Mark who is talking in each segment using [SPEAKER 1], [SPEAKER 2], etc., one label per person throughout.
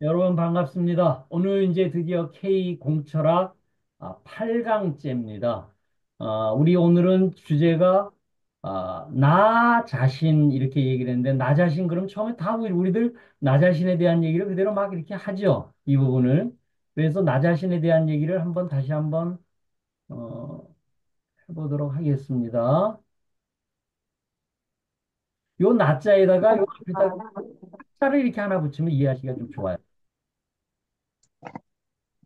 [SPEAKER 1] 여러분 반갑습니다. 오늘 이제 드디어 K 공철학 8강째입니다. 우리 오늘은 주제가 나 자신 이렇게 얘기를 했는데 나 자신 그럼 처음에 다 우리들 나 자신에 대한 얘기를 그대로 막 이렇게 하죠. 이 부분을. 그래서 나 자신에 대한 얘기를 다시 한번 어, 해보도록 하겠습니다. 요 나자에다가 요 앞에다가 자를 이렇게 하나 붙이면 이해하시기가 좀 좋아요.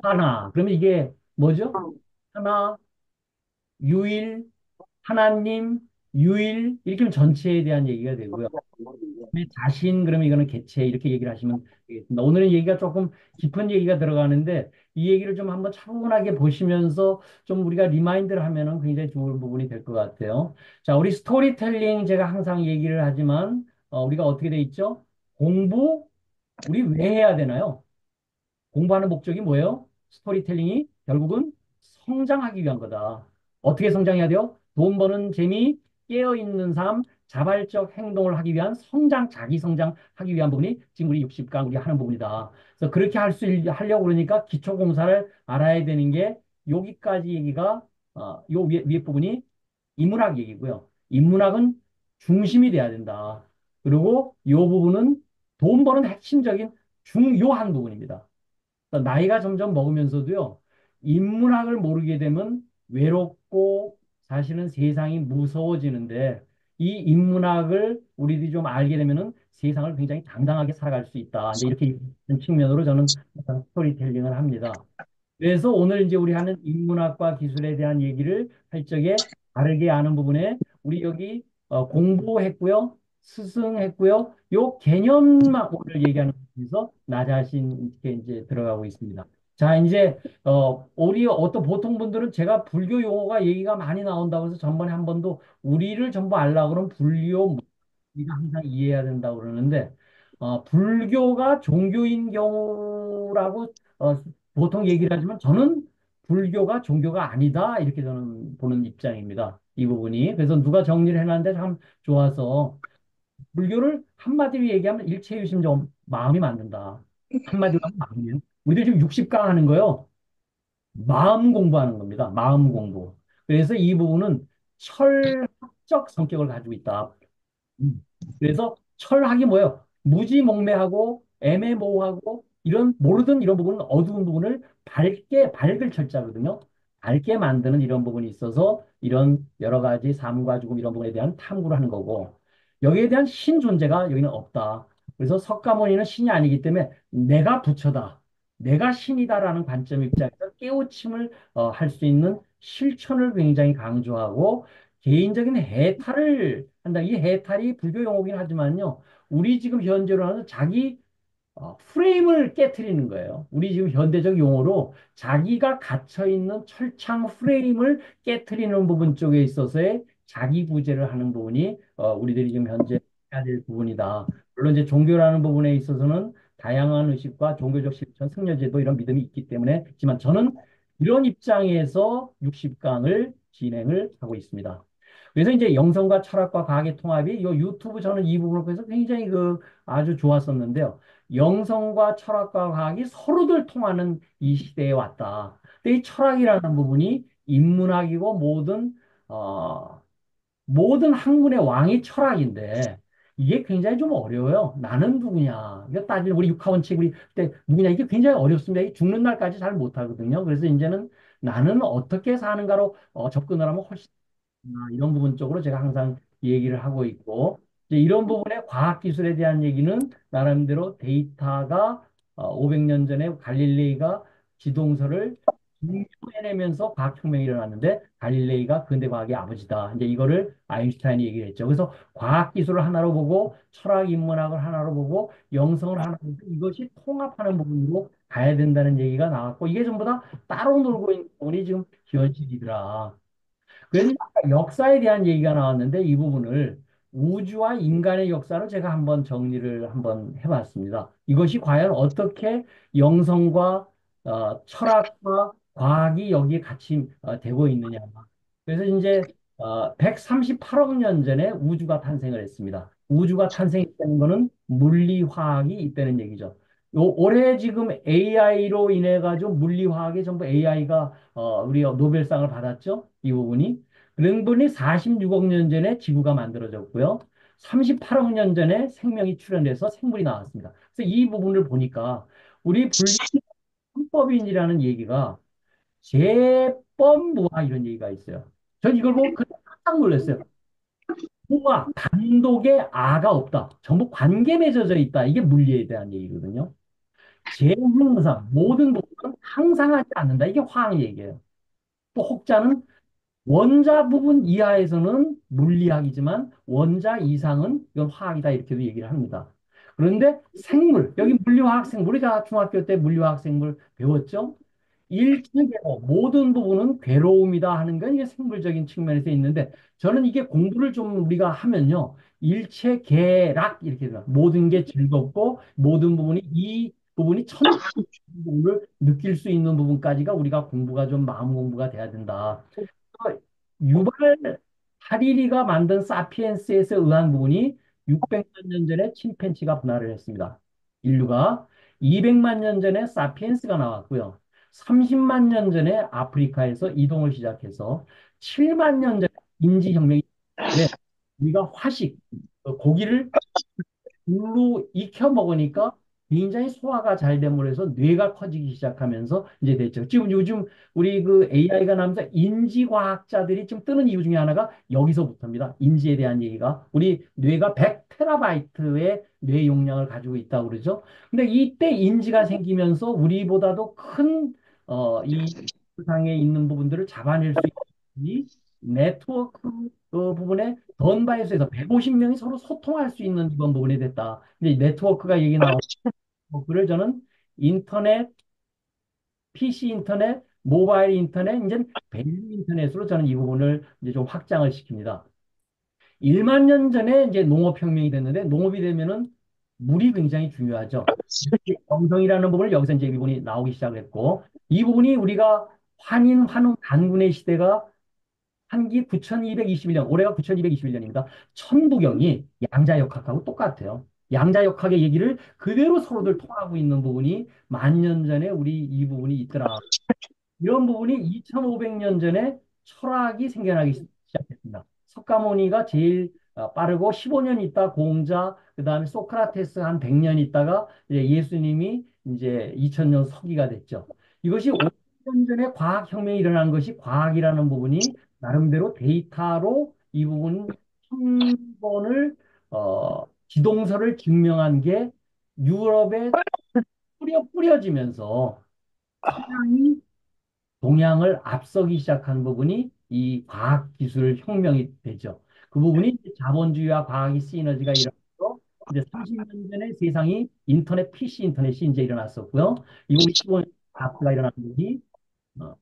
[SPEAKER 1] 하나. 그러면 이게 뭐죠? 하나, 유일, 하나님, 유일, 이렇게 하면 전체에 대한 얘기가 되고요. 그다음에 자신, 그러면 이거는 개체, 이렇게 얘기를 하시면 되겠습니다. 오늘은 얘기가 조금 깊은 얘기가 들어가는데, 이 얘기를 좀 한번 차분하게 보시면서 좀 우리가 리마인드를 하면은 굉장히 좋은 부분이 될 것 같아요. 자, 우리 스토리텔링 제가 항상 얘기를 하지만, 우리가 어떻게 돼 있죠? 공부, 우리 왜 해야 되나요? 공부하는 목적이 뭐예요? 스토리텔링이 결국은 성장하기 위한 거다. 어떻게 성장해야 돼요? 돈 버는 재미, 깨어있는 삶, 자발적 행동을 하기 위한 성장, 자기 성장하기 위한 부분이 지금 우리 60강 우리 하는 부분이다. 그래서 그렇게 하려고 그러니까 기초공사를 알아야 되는 게 여기까지 얘기가 요 위에 부분이 인문학 얘기고요. 인문학은 중심이 돼야 된다. 그리고 요 부분은 돈 버는 핵심적인 중요한 부분입니다. 그러니까 나이가 점점 먹으면서도요, 인문학을 모르게 되면 외롭고 사실은 세상이 무서워지는데 이 인문학을 우리들이 좀 알게 되면은 세상을 굉장히 당당하게 살아갈 수 있다. 이제 이렇게 측면으로 저는 스토리텔링을 합니다. 그래서 오늘 이제 우리 하는 인문학과 기술에 대한 얘기를 할 적에 다르게 아는 부분에 우리 여기 공부했고요, 스승했고요, 요 개념만 오늘 얘기하는 부분에서 나 자신 이렇게 이제 들어가고 있습니다. 자, 이제 우리 어떤 보통 분들은 제가 불교 용어가 얘기가 많이 나온다고 해서 전번에 한 번도 우리를 전부 알라 그러면 불교 우리가 항상 이해해야 된다고 그러는데 불교가 종교인 경우라고 보통 얘기를 하지만 저는 불교가 종교가 아니다 이렇게 저는 보는 입장입니다. 이 부분이 그래서 누가 정리를 해놨는데 참 좋아서 불교를 한마디로 얘기하면 일체유심정 마음이 만든다. 한마디로 하면 마음이에요. 우리들 지금 60강 하는 거요. 마음 공부하는 겁니다. 마음 공부. 그래서 이 부분은 철학적 성격을 가지고 있다. 음. 그래서 철학이 뭐예요? 무지몽매하고 애매모호하고 이런 모르던 이런 부분은 어두운 부분을 밝을 철자거든요. 밝게 만드는 이런 부분이 있어서 이런 여러 가지 삶과 죽음 이런 부분에 대한 탐구를 하는 거고 여기에 대한 신 존재가 여기는 없다. 그래서 석가모니는 신이 아니기 때문에 내가 부처다. 내가 신이다라는 관점 입장에서 깨우침을 할 수 있는 실천을 굉장히 강조하고 개인적인 해탈을 한다. 이 해탈이 불교 용어긴 하지만요. 우리 지금 현재로 하는 자기 프레임을 깨트리는 거예요. 우리 지금 현대적 용어로 자기가 갇혀 있는 철창 프레임을 깨트리는 부분 쪽에 있어서의 자기 구제를 하는 부분이 우리들이 지금 현재 해야 될 부분이다. 물론 이제 종교라는 부분에 있어서는 다양한 의식과 종교적 실천, 승려제도 이런 믿음이 있기 때문에 하지만 저는 이런 입장에서 60강을 진행을 하고 있습니다. 그래서 이제 영성과 철학과 과학의 통합이 이 유튜브 저는 이 부분을 통해서 굉장히 아주 좋았었는데요. 영성과 철학과 과학이 서로들 통하는 이 시대에 왔다. 근데 이 철학이라는 부분이 인문학이고 어, 모든 학문의 왕이 철학인데 이게 굉장히 좀 어려워요. 나는 누구냐? 이거 따지면 우리 육하원칙 우리 그때 누구냐? 이게 굉장히 어렵습니다. 이게 죽는 날까지 잘 못하거든요. 그래서 이제는 나는 어떻게 사는가로 접근을 하면 훨씬 이런 부분 쪽으로 제가 항상 얘기를 하고 있고 이제 이런 부분의 과학기술에 대한 얘기는 나름대로 데이터가 500년 전에 갈릴레이가 지동설을 해내면서 과학혁명이 일어났는데 갈릴레이가 근대과학의 아버지다. 이제 이거를 아인슈타인이 얘기를 했죠. 그래서 과학기술을 하나로 보고 철학 인문학을 하나로 보고 영성을 하나로 보고 이것이 통합하는 부분으로 가야 된다는 얘기가 나왔고 이게 전부 다 따로 놀고 있는 부분이 지금 현실이더라. 그래서 아까 역사에 대한 얘기가 나왔는데 이 부분을 우주와 인간의 역사를 제가 한번 정리를 한번 해봤습니다. 이것이 과연 어떻게 영성과 철학과 과학이 여기에 같이 되고 있느냐. 그래서 이제 138억 년 전에 우주가 탄생을 했습니다. 우주가 탄생했다는 것은 물리화학이 있다는 얘기죠. 올해 지금 AI로 인해 가지고 물리화학에 전부 AI가 우리 노벨상을 받았죠. 이 부분이. 그런 분이 46억 년 전에 지구가 만들어졌고요. 38억 년 전에 생명이 출현돼서 생물이 나왔습니다. 그래서 이 부분을 보니까 우리 불법인이라는 얘기가 재범무화 이런 얘기가 있어요. 전 이걸 보고 깜짝 놀랐어요. 무화, 단독의 아가 없다. 전부 관계 맺어져 있다. 이게 물리에 대한 얘기거든요. 재행상 모든 부분은 항상하지 않는다. 이게 화학 얘기예요. 또 혹자는 원자 부분 이하에서는 물리학이지만 원자 이상은 이건 화학이다 이렇게도 얘기를 합니다. 그런데 생물 여기 물리화학 생물 우리가 중학교 때 물리화학 생물 배웠죠? 일체계로 모든 부분은 괴로움이다 하는 건 이게 생물적인 측면에서 있는데 저는 이게 공부를 좀 우리가 하면요. 일체계락 이렇게 돼요. 모든 게 즐겁고 모든 부분이 이 부분이 부분을 느낄 수 있는 부분까지가 우리가 공부가 좀 마음 공부가 돼야 된다. 유발 하리리가 만든 사피엔스에서 의한 부분이 600만 년 전에 침팬지가 분할을 했습니다. 인류가 200만 년 전에 사피엔스가 나왔고요. 30만 년 전에 아프리카에서 이동을 시작해서 7만 년 전에 인지혁명이 있는데 우리가 화식, 고기를 물로 익혀 먹으니까 굉장히 소화가 잘 됨으로 해서 뇌가 커지기 시작하면서 이제 됐죠. 지금 요즘 우리 그 AI가 나면서 인지과학자들이 좀 뜨는 이유 중에 하나가 여기서부터입니다. 인지에 대한 얘기가. 우리 뇌가 100테라바이트의 뇌 용량을 가지고 있다고 그러죠. 근데 이때 인지가 생기면서 우리보다도 큰, 이 세상에 있는 부분들을 잡아낼 수 있는 네트워크 부분에 던바에서에서 150명이 서로 소통할 수 있는 이번 부분이 됐다. 이제 네트워크가 얘기 나오고 그를 저는 인터넷, PC 인터넷, 모바일 인터넷, 이제 밸류 인터넷으로 저는 이 부분을 이제 좀 확장을 시킵니다. 1만 년 전에 이제 농업혁명이 됐는데 농업이 되면은 물이 굉장히 중요하죠. 영성이라는 부분을 여기서 이제 이 부분이 나오기 시작했고 이 부분이 우리가 환인, 환웅, 단군의 시대가 한기 9221년, 올해가 9221년입니다. 천부경이 양자역학하고 똑같아요. 양자역학의 얘기를 그대로 서로들 통하고 있는 부분이 만 년 전에 우리 이 부분이 있더라. 이런 부분이 2500년 전에 철학이 생겨나기 시작했습니다. 석가모니가 제일 빠르고 15년 있다 공자, 그다음에 소크라테스 한 100년 있다가 이제 예수님이 이제 2000년 서기가 됐죠. 이것이 5년 전에 과학혁명이 일어난 것이 과학이라는 부분이 나름대로 데이터로 이 부분 1000번을 기동설을 증명한 게 유럽에 뿌려지면서 서양이 동양을 앞서기 시작한 부분이 이 과학기술 혁명이 되죠. 그 부분이 이제 자본주의와 과학의 시너지가 일어나서 이제 30년 전에 세상이 인터넷, PC 인터넷이 이제 일어났었고요. 이후 15년 앞가 일어난 부분이 어,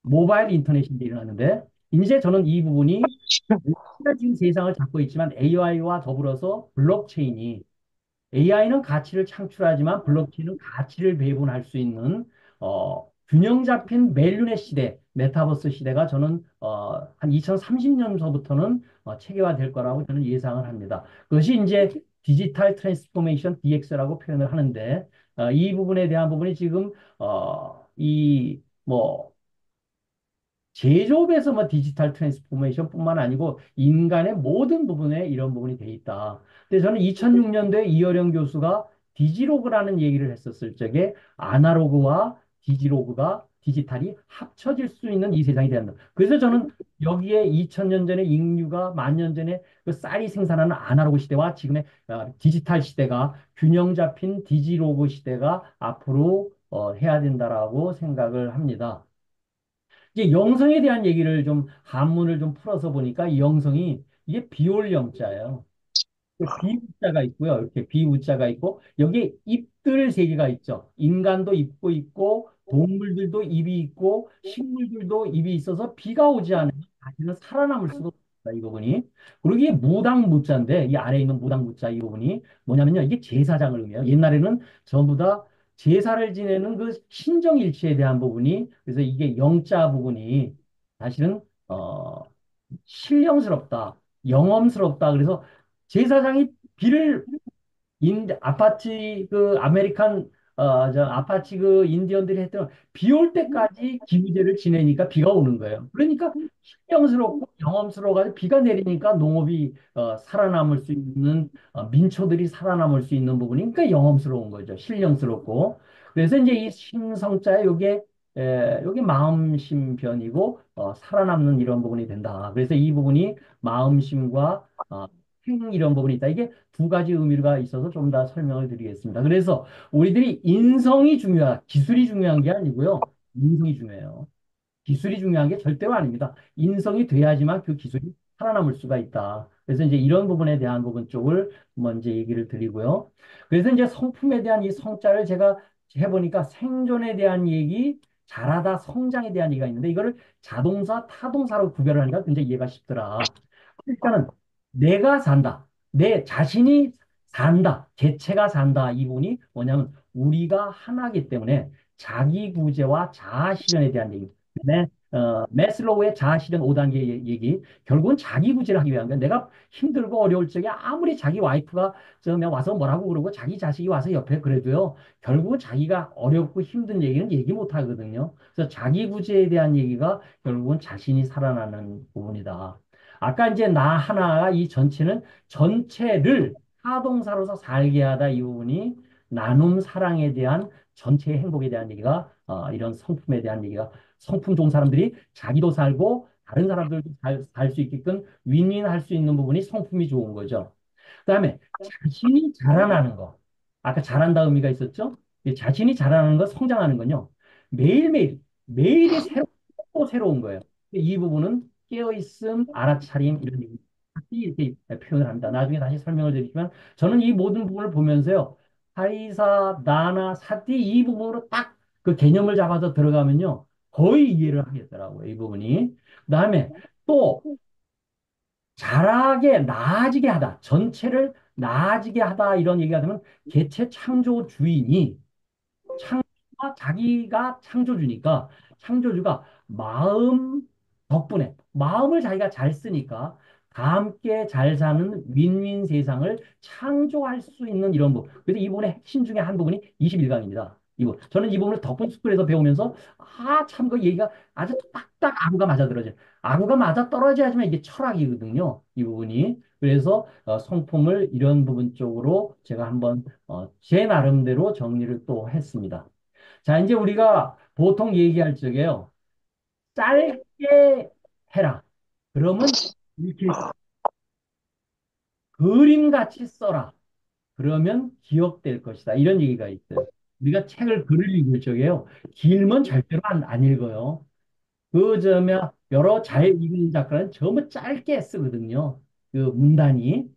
[SPEAKER 1] 모바일 인터넷이 이제 일어났는데 이제 저는 이 부분이 우리가 지금 세상을 잡고 있지만 AI와 더불어서 블록체인이 AI는 가치를 창출하지만 블록체인은 가치를 배분할 수 있는 균형 잡힌 밸류넷 시대, 메타버스 시대가 저는 한 2030년서부터는 체계화될 거라고 저는 예상을 합니다. 그것이 이제 디지털 트랜스포메이션 DX라고 표현을 하는데 이 부분에 대한 부분이 지금 이뭐 제조업에서 뭐 디지털 트랜스포메이션뿐만 아니고 인간의 모든 부분에 이런 부분이 돼 있다. 근데 저는 2006년도에 이어령 교수가 디지로그라는 얘기를 했었을 적에 아날로그와 디지로그가 디지털이 합쳐질 수 있는 이 세상이 된다. 그래서 저는 여기에 2000년 전에 인류가 만 년 전에 그 쌀이 생산하는 아날로그 시대와 지금의 디지털 시대가 균형 잡힌 디지로그 시대가 앞으로 해야 된다라고 생각을 합니다. 이제 영성에 대한 얘기를 좀 한문을 좀 풀어서 보니까 이 영성이 이게 비올 영자예요. 비우자가 있고요. 이렇게 비우자가 있고 여기에 입들 세 개가 있죠. 인간도 입고 있고 동물들도 입이 있고 식물들도 입이 있어서 비가 오지 않으면 다시는 살아남을 수가 없다. 이 부분이. 그리고 이게 무당 무자인데 이 아래에 있는 무당 무자 이 부분이 뭐냐면요. 이게 제사장을 의미해요. 옛날에는 전부 다 제사를 지내는 그 신정일치에 대한 부분이 그래서 이게 영자 부분이 사실은 신령스럽다. 영험스럽다. 그래서 제사장이 비를 아파치 그 아메리칸 저 아파치 그 인디언들이 했던 비 올 때까지 기우제를 지내니까 비가 오는 거예요. 그러니까 신령스럽고 경험스러워가지고 비가 내리니까 농업이 살아남을 수 있는 민초들이 살아남을 수 있는 부분이니까 영험스러운 거죠. 신령스럽고. 그래서 이제 이 심성자에 요게 마음심변이고 살아남는 이런 부분이 된다. 그래서 이 부분이 마음심과 행 이런 부분이 있다. 이게 두 가지 의미가 있어서 좀 더 설명을 드리겠습니다. 그래서 우리들이 인성이 중요하다. 기술이 중요한 게 아니고요. 인성이 중요해요. 기술이 중요한 게 절대로 아닙니다. 인성이 돼야지만 그 기술이 살아남을 수가 있다. 그래서 이제 이런 부분에 대한 부분 쪽을 먼저 얘기를 드리고요. 그래서 이제 성품에 대한 이 성자를 제가 해보니까 생존에 대한 얘기, 자라다, 성장에 대한 얘기가 있는데 이거를 자동사, 타동사로 구별을 하니까 굉장히 이해가 쉽더라. 일단은 내가 산다. 내 자신이 산다. 개체가 산다. 이 부분이 뭐냐면 우리가 하나이기 때문에 자기 구제와 자아 실현에 대한 얘기. 메슬로우의 자아 실현 5단계 얘기. 결국은 자기 구제를 하기 위한 거야. 내가 힘들고 어려울 적에 아무리 자기 와이프가 그냥 와서 뭐라고 그러고 자기 자식이 와서 옆에 그래도요. 결국은 자기가 어렵고 힘든 얘기는 얘기 못 하거든요. 그래서 자기 구제에 대한 얘기가 결국은 자신이 살아나는 부분이다. 아까 이제 나 하나가 이 전체는 전체를 타동사로서 살게 하다 이 부분이 나눔 사랑에 대한 전체의 행복에 대한 얘기가 이런 성품에 대한 얘기가 성품 좋은 사람들이 자기도 살고 다른 사람들도 살 수 있게끔 윈윈할 수 있는 부분이 성품이 좋은 거죠. 그다음에 자신이 자라나는 거. 아까 자란다 의미가 있었죠? 이 자신이 자라나는 거, 성장하는 건요. 매일매일, 매일이 또 새로운 거예요. 이 부분은 깨어있음, 알아차림, 이런 얘기. 이렇게 표현을 합니다. 나중에 다시 설명을 드리지만 저는 이 모든 부분을 보면서요. 하이사, 나나, 사띠 이 부분으로 딱 그 개념을 잡아서 들어가면요. 거의 이해를 하겠더라고요. 이 부분이. 그다음에 또 잘하게 나아지게 하다. 전체를 나아지게 하다. 이런 얘기가 되면 개체 창조주인이 창조가 자기가 창조주니까 창조주가 마음 덕분에 마음을 자기가 잘 쓰니까 다 함께 잘 사는 윈윈 세상을 창조할 수 있는 이런 부분. 그래서 이 부분의 핵심 중에 한 부분이 21강입니다. 이부 저는 이 부분을 덕분 스쿨에서 배우면서 참 그 얘기가 아주 딱딱 아구가 맞아떨어져요. 아구가 맞아떨어져야지만 이게 철학이거든요. 이 부분이. 그래서 성품을 이런 부분 쪽으로 제가 한번 제 나름대로 정리를 또 했습니다. 자, 이제 우리가 보통 얘기할 적에요. 짧게 해라. 그러면 읽힐 것. 그림같이 써라. 그러면 기억될 것이다. 이런 얘기가 있어요. 우리가 책을 글을 읽을 적에요. 길면 절대로 안 읽어요. 여러 잘 읽는 작가는 전부 짧게 쓰거든요. 그 문단이.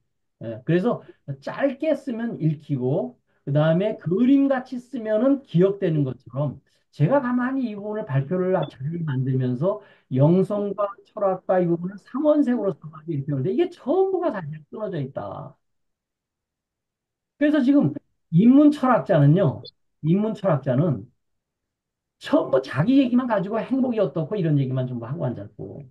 [SPEAKER 1] 그래서 짧게 쓰면 읽히고, 그 다음에 그림같이 쓰면은 기억되는 것처럼 제가 가만히 이 부분을 발표를 자료를 만들면서 영성과 철학과 이 부분을 삼원색으로 써가지고 이렇게 하는데 이게 전부가 사실 끊어져 있다. 그래서 지금 인문 철학자는 전부 자기 얘기만 가지고 행복이 어떻고 이런 얘기만 전부 하고 앉았고,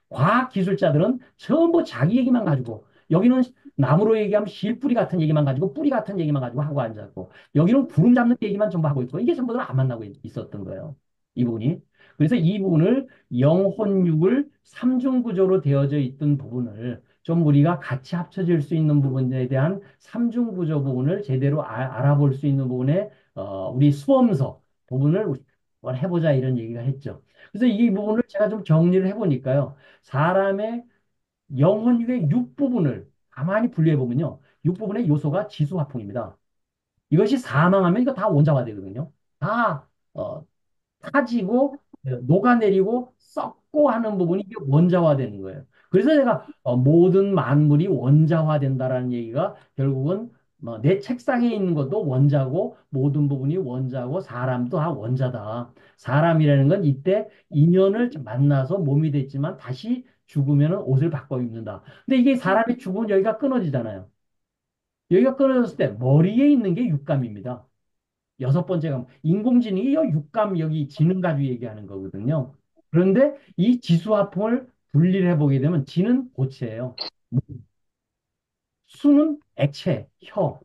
[SPEAKER 1] 과학 기술자들은 전부 자기 얘기만 가지고 여기는 나무로 얘기하면 실뿌리 같은 얘기만 가지고 뿌리 같은 얘기만 가지고 하고 앉았고 여기는 구름 잡는 얘기만 전부 하고 있고 이게 전부 다 안 만나고 있었던 거예요. 이 부분이. 그래서 이 부분을 영혼육을 삼중구조로 되어져 있던 부분을 좀 우리가 같이 합쳐질 수 있는 부분에 대한 삼중구조 부분을 제대로 알아볼 수 있는 부분에 우리 수험서 부분을 한번 해보자 이런 얘기가 했죠. 그래서 이 부분을 제가 좀 정리를 해보니까요. 사람의 영혼의 6부분을 가만히 분류해 보면요. 6부분의 요소가 지수화풍입니다. 이것이 사망하면 이거 다 원자화되거든요. 다 타지고 녹아내리고 썩고 하는 부분이 이게 원자화되는 거예요. 그래서 내가 모든 만물이 원자화된다라는 얘기가 결국은 내 책상에 있는 것도 원자고 모든 부분이 원자고 사람도 다 원자다. 사람이라는 건 이때 인연을 만나서 몸이 됐지만 다시 죽으면 옷을 바꿔 입는다. 근데 이게 사람이 죽으면 여기가 끊어지잖아요. 여기가 끊어졌을 때 머리에 있는 게 육감입니다. 여섯 번째가 인공지능이 육감 여기 지능 가지고 얘기하는 거거든요. 그런데 이 지수화풍을 분리를 해보게 되면 지는 고체예요. 수는 액체, 혀.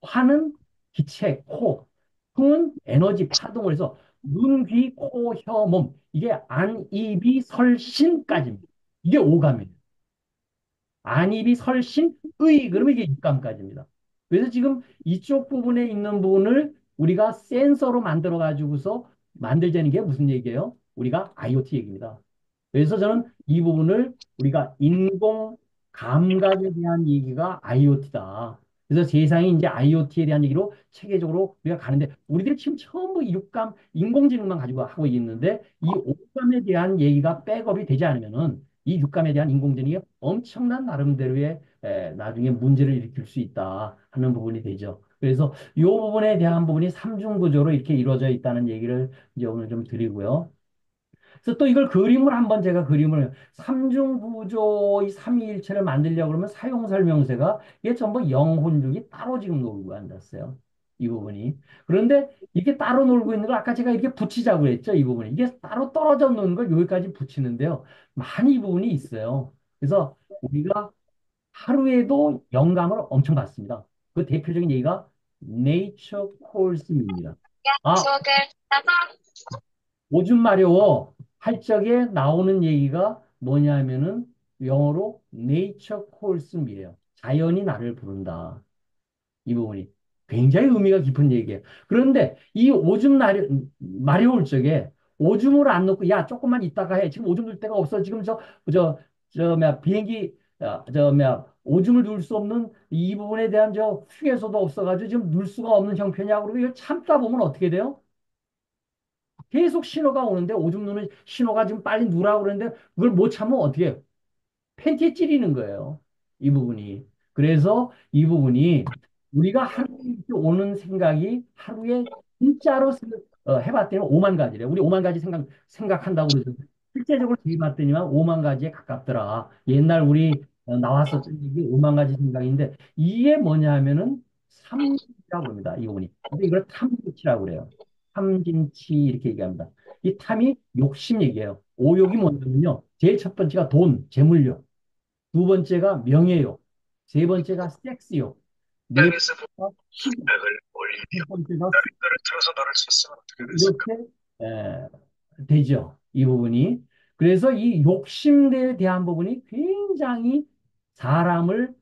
[SPEAKER 1] 화는 기체, 코, 흥은 에너지, 파동을 해서 눈, 귀, 코, 혀, 몸. 이게 안, 입이, 설, 신까지입니다. 이게 오감이에요. 안입이 설신 의 그러면 이게 육감까지입니다. 그래서 지금 이쪽 부분에 있는 부분을 우리가 센서로 만들어 가지고서 만들자는 게 무슨 얘기예요? 우리가 IoT 얘기입니다. 그래서 저는 이 부분을 우리가 인공 감각에 대한 얘기가 IoT다. 그래서 세상이 이제 IoT에 대한 얘기로 체계적으로 우리가 가는데 우리들이 지금 전부 육감, 인공지능만 가지고 하고 있는데 이 오감에 대한 얘기가 백업이 되지 않으면은 이 육감에 대한 인공지능이 엄청난 나름대로의 나중에 문제를 일으킬 수 있다 하는 부분이 되죠. 그래서 이 부분에 대한 부분이 삼중구조로 이렇게 이루어져 있다는 얘기를 이제 오늘 좀 드리고요. 그래서 또 이걸 그림을 한번 제가 그림을 삼중구조의 삼위일체를 만들려고 그러면 사용설명서가 이게 전부 영혼육이 따로 지금 놀고 앉았어요. 이 부분이. 그런데 이게 따로 놀고 있는 걸 아까 제가 이렇게 붙이자고 했죠. 이 부분이. 이게 따로 떨어져 노는 걸 여기까지 붙이는데요. 많이 이 부분이 있어요. 그래서 우리가 하루에도 영감을 엄청 받습니다. 그 대표적인 얘기가 Nature Calls입니다. 아, 오줌 마려워 할 적에 나오는 얘기가 뭐냐면은 영어로 nature calls me이에요. 자연이 나를 부른다. 이 부분이 굉장히 의미가 깊은 얘기예요. 그런데 이 오줌 마려울 적에 오줌을 안 넣고 야 조금만 있다가 해. 지금 오줌 넣을 데가 없어. 지금 뭐야 비행기 뭐야 오줌을 넣을 수 없는 이 부분에 대한 휴게소도 없어가지고 지금 넣을 수가 없는 형편이야. 그리고 이거 참다 보면 어떻게 돼요? 계속 신호가 오는데 오줌 누는 신호가 지금 빨리 누라고 그러는데 그걸 못 참으면 어떻게 해요? 팬티에 찌리는 거예요. 이 부분이. 그래서 이 부분이 우리가 하루에 이렇게 오는 생각이 하루에 진짜로 해봤더니 5만 가지래. 우리 5만 가지 생각한다고 그러죠. 실제적으로 재봤더니만 5만 가지에 가깝더라. 옛날 우리 나왔었던 얘기 5만 가지 생각인데 이게 뭐냐 하면은 삼이라고 합니다. 이 부분이. 근데 이걸 탐진치라고 그래요. 탐진치 이렇게 얘기합니다. 이 탐이 욕심 얘기예요. 오욕이 뭐냐면요. 제일 첫 번째가 돈, 재물욕. 두 번째가 명예욕, 세 번째가 섹스욕, 네 번째가 식욕, 다섯 번째가 이렇게 되죠. 이 부분이. 그래서 이 욕심에 대한 부분이 굉장히 사람을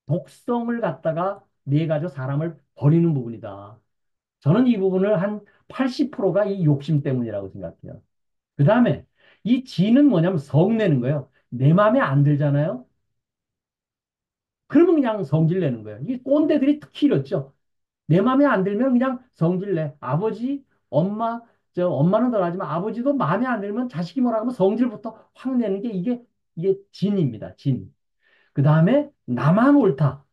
[SPEAKER 1] 독성을 갖다가 내 가지고 사람을 버리는 부분이다. 저는 이 부분을 한 80%가 이 욕심 때문이라고 생각해요. 그 다음에 이 지는 뭐냐면 성내는 거예요. 내 마음에 안 들잖아요. 그러면 그냥 성질 내는 거예요. 이 꼰대들이 특히 이렇죠. 내 마음에 안 들면 그냥 성질 내. 아버지, 엄마, 엄마는 덜하지만 아버지도 마음에 안 들면 자식이 뭐라 하면 성질부터 확 내는 게 이게 진입니다. 진. 그 다음에 나만 옳다.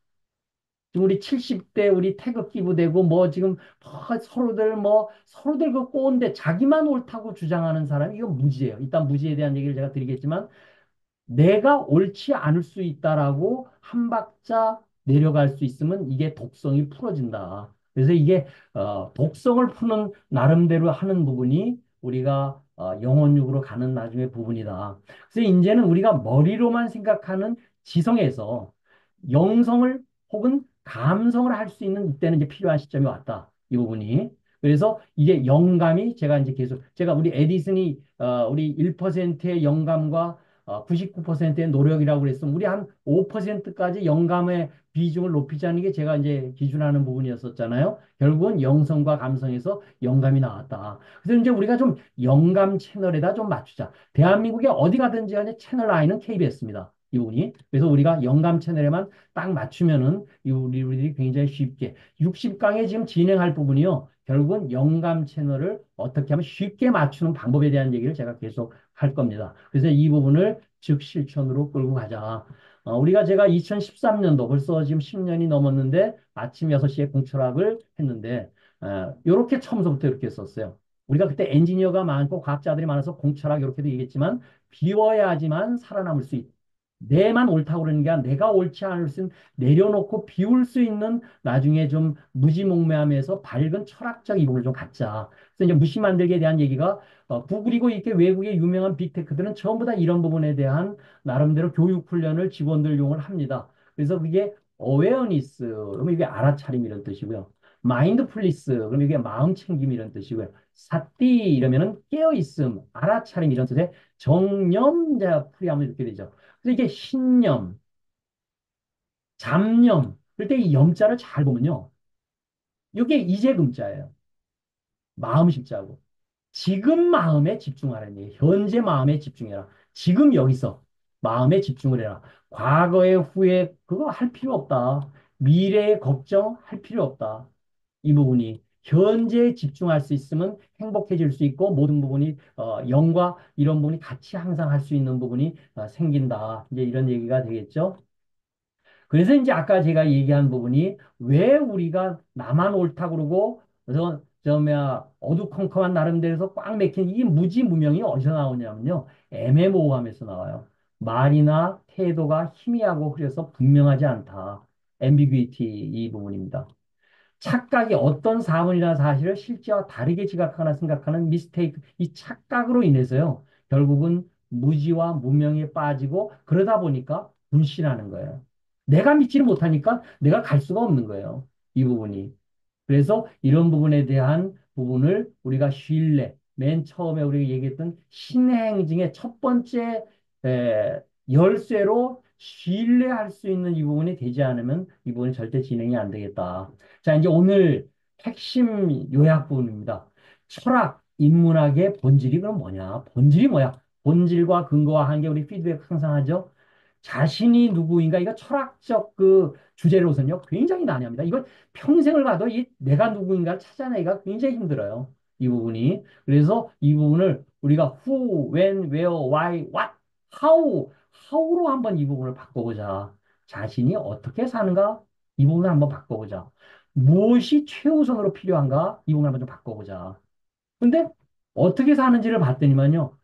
[SPEAKER 1] 지금 우리 70대 우리 태극기 부대고 뭐 지금 서로들 그 꼰대 자기만 옳다고 주장하는 사람이 이건 무지예요. 일단 무지에 대한 얘기를 제가 드리겠지만 내가 옳지 않을 수 있다라고 한 박자 내려갈 수 있으면 이게 독성이 풀어진다. 그래서 이게 독성을 푸는 나름대로 하는 부분이 우리가 영혼육으로 가는 나중에 부분이다. 그래서 이제는 우리가 머리로만 생각하는 지성에서 영성을 혹은 감성을 할 수 있는 이때는 이제 필요한 시점이 왔다. 이 부분이. 그래서 이게 영감이 제가 이제 계속 제가 우리 에디슨이 우리 1%의 영감과 99%의 노력이라고 그랬으면 우리 한 5%까지 영감의 비중을 높이자는 게 제가 이제 기준하는 부분이었었잖아요. 결국은 영성과 감성에서 영감이 나왔다. 그래서 이제 우리가 좀 영감 채널에다 좀 맞추자. 대한민국에 어디 가든지 간에 채널 I는 KBS입니다. 이 부분이. 그래서 우리가 영감 채널에만 딱 맞추면은 우리들이 굉장히 쉽게 60강에 지금 진행할 부분이요. 결국은 영감 채널을 어떻게 하면 쉽게 맞추는 방법에 대한 얘기를 제가 계속 할 겁니다. 그래서 이 부분을 즉 실천으로 끌고 가자. 우리가 제가 2013년도 벌써 지금 10년이 넘었는데 아침 6시에 공철학을 했는데 이렇게 처음서부터 이렇게 썼어요. 우리가 그때 엔지니어가 많고 과학자들이 많아서 공철학 이렇게도 얘기했지만 비워야지만 살아남을 수 있다. 내만 옳다고 그러는 게 아니라 내가 옳지 않을 수 있는 내려놓고 비울 수 있는 나중에 좀 무지몽매함에서 밝은 철학적 이론을 좀 갖자. 그래서 이제 무시 만들기에 대한 얘기가 구글이고 이렇게 외국의 유명한 빅테크들은 전부 다 이런 부분에 대한 나름대로 교육 훈련을 직원들용을 합니다. 그래서 그게 어웨어니스, 그럼 이게 알아차림 이런 뜻이고요. 마인드풀리스, 그럼 이게 마음 챙김 이런 뜻이고요. 사띠 이러면은 깨어있음, 알아차림 이런 뜻의 정념자 풀이하면 이렇게 되죠. 그래서 이게 신념, 잡념, 그럴 때 이 염자를 잘 보면요. 이게 이재금자예요. 마음 십자고. 지금 마음에 집중하라는 얘기예요. 현재 마음에 집중해라. 지금 여기서 마음에 집중을 해라. 과거에 후에 그거 할 필요 없다. 미래에 걱정할 필요 없다. 이 부분이 현재에 집중할 수 있으면 행복해질 수 있고 모든 부분이 영과 이런 부분이 같이 항상 할 수 있는 부분이 생긴다. 이제 이런 얘기가 되겠죠. 그래서 이제 아까 제가 얘기한 부분이 왜 우리가 나만 옳다 그러고 저 뭐야 어두컴컴한 나름대로서 꽉 막힌 이 무지무명이 어디서 나오냐면요. 애매모호함에서 나와요. 말이나 태도가 희미하고 흐려서 분명하지 않다. ambiguity 이 부분입니다. 착각이 어떤 사물이나 사실을 실제와 다르게 지각하거나 생각하는 미스테이크, 이 착각으로 인해서요, 결국은 무지와 무명에 빠지고 그러다 보니까 불신하는 거예요. 내가 믿지를 못하니까 내가 갈 수가 없는 거예요. 이 부분이. 그래서 이런 부분에 대한 부분을 우리가 신뢰, 맨 처음에 우리가 얘기했던 신행증의 첫 번째 에, 열쇠로 신뢰할 수 있는 이 부분이 되지 않으면 이 부분이 절대 진행이 안 되겠다. 자, 이제 오늘 핵심 요약 부분입니다. 철학, 인문학의 본질이 그럼 뭐냐? 본질이 뭐야? 본질과 근거와 한계 우리 피드백 항상 하죠. 자신이 누구인가 이거 철학적 그 주제로서는요 굉장히 난해합니다. 이건 평생을 가도 이 내가 누구인가를 찾아내기가 굉장히 힘들어요. 이 부분이. 그래서 이 부분을 우리가 who, when, where, why, what, how로 한번 이 부분을 바꿔보자. 자신이 어떻게 사는가? 이 부분을 한번 바꿔보자. 무엇이 최우선으로 필요한가? 이 부분을 한번 좀 바꿔보자. 근데 어떻게 사는지를 봤더니만요.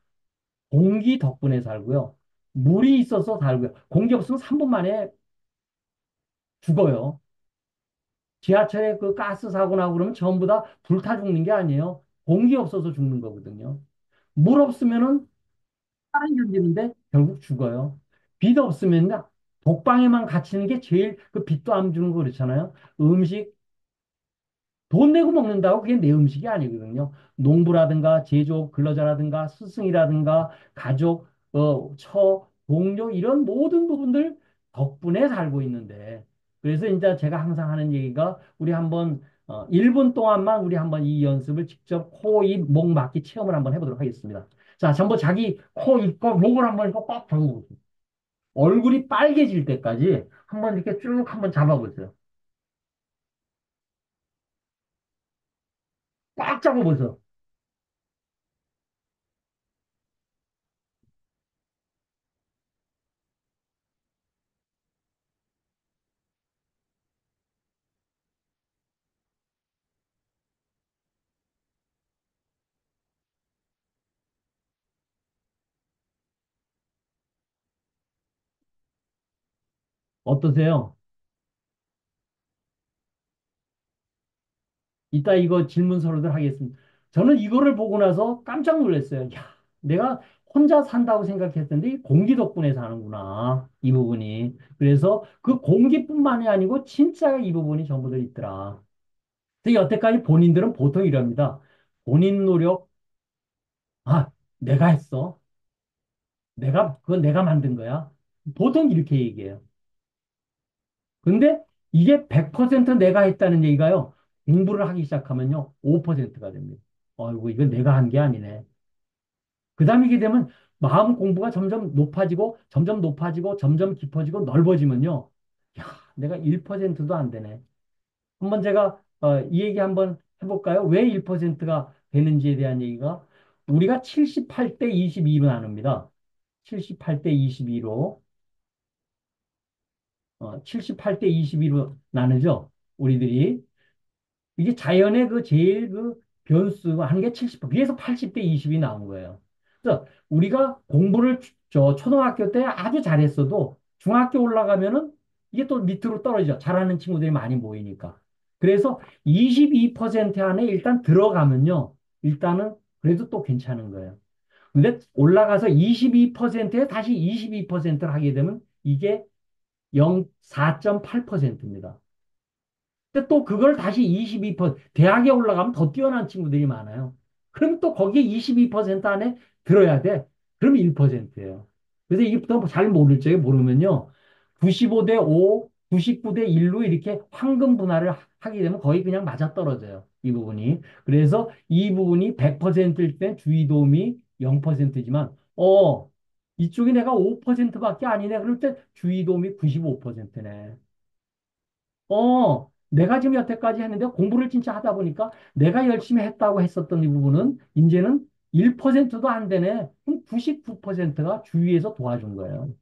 [SPEAKER 1] 공기 덕분에 살고요. 물이 있어서 살고요. 공기 없으면 3분 만에 죽어요. 지하철에 그 가스 사고 나고 그러면 전부 다 불타 죽는 게 아니에요. 공기 없어서 죽는 거거든요. 물 없으면은 살이 견디는데 결국 죽어요. 빛 없으면 독방에만 갇히는 게 제일 그 빛도 안 주는 거 그렇잖아요. 음식 돈 내고 먹는다고 그게 내 음식이 아니거든요. 농부라든가 제조업 근로자라든가 스승이라든가 가족, 동료 이런 모든 부분들 덕분에 살고 있는데 그래서 이제 제가 항상 하는 얘기가 우리 한번 1분 동안만 우리 한번 이 연습을 직접 코, 입, 목 막기 체험을 한번 해보도록 하겠습니다. 자, 전부 자기 코, 입과 목을 한번 이거 꽉 잡아보세요. 얼굴이 빨개질 때까지 한번 이렇게 쭉 한번 잡아보세요. 꽉 잡아보세요. 어떠세요? 이따 이거 질문 서로들 하겠습니다. 저는 이거를 보고 나서 깜짝 놀랐어요. 야, 내가 혼자 산다고 생각했는데 이 공기 덕분에 사는구나. 이 부분이. 그래서 그 공기뿐만이 아니고 진짜 이 부분이 전부들 있더라. 근데 여태까지 본인들은 보통 이럽니다. 본인 노력, 아, 내가 했어. 그건 내가 만든 거야. 보통 이렇게 얘기해요. 근데 이게 100% 내가 했다는 얘기가요. 공부를 하기 시작하면요. 5%가 됩니다. 어이구, 이건 내가 한 게 아니네. 그 다음에 이게 되면 마음 공부가 점점 높아지고, 점점 높아지고, 점점 깊어지고, 넓어지면요. 야, 내가 1%도 안 되네. 한번 제가 이 얘기 한번 해볼까요? 왜 1%가 되는지에 대한 얘기가 우리가 78대 22로 나눕니다. 78대 22로 78대 22로 나누죠. 우리들이 이게 자연의 그 제일 그 변수 하는 게 70%. 그래서 80대 20이 나온 거예요. 그래서 우리가 공부를 저 초등학교 때 아주 잘했어도 중학교 올라가면은 이게 또 밑으로 떨어지죠. 잘하는 친구들이 많이 모이니까. 그래서 22% 안에 일단 들어가면요. 일단은 그래도 또 괜찮은 거예요. 근데 올라가서 22%에 다시 22%를 하게 되면 이게 4.8%입니다. 근데 또 그걸 다시 22%, 대학에 올라가면 더 뛰어난 친구들이 많아요. 그럼 또 거기에 22% 안에 들어야 돼. 그럼 1%예요. 그래서 이게 또 잘 모를 적에 모르면요. 95대 5, 99대 1로 이렇게 황금 분할을 하게 되면 거의 그냥 맞아떨어져요. 이 부분이. 그래서 이 부분이 100%일 때 주의 도움이 0%지만, 이쪽이 내가 5%밖에 아니네. 그럴 때 주의 도움이 95%네. 내가 지금 여태까지 했는데 공부를 진짜 하다 보니까 내가 열심히 했다고 했었던 이 부분은 이제는 1%도 안 되네. 99%가 주위에서 도와준 거예요.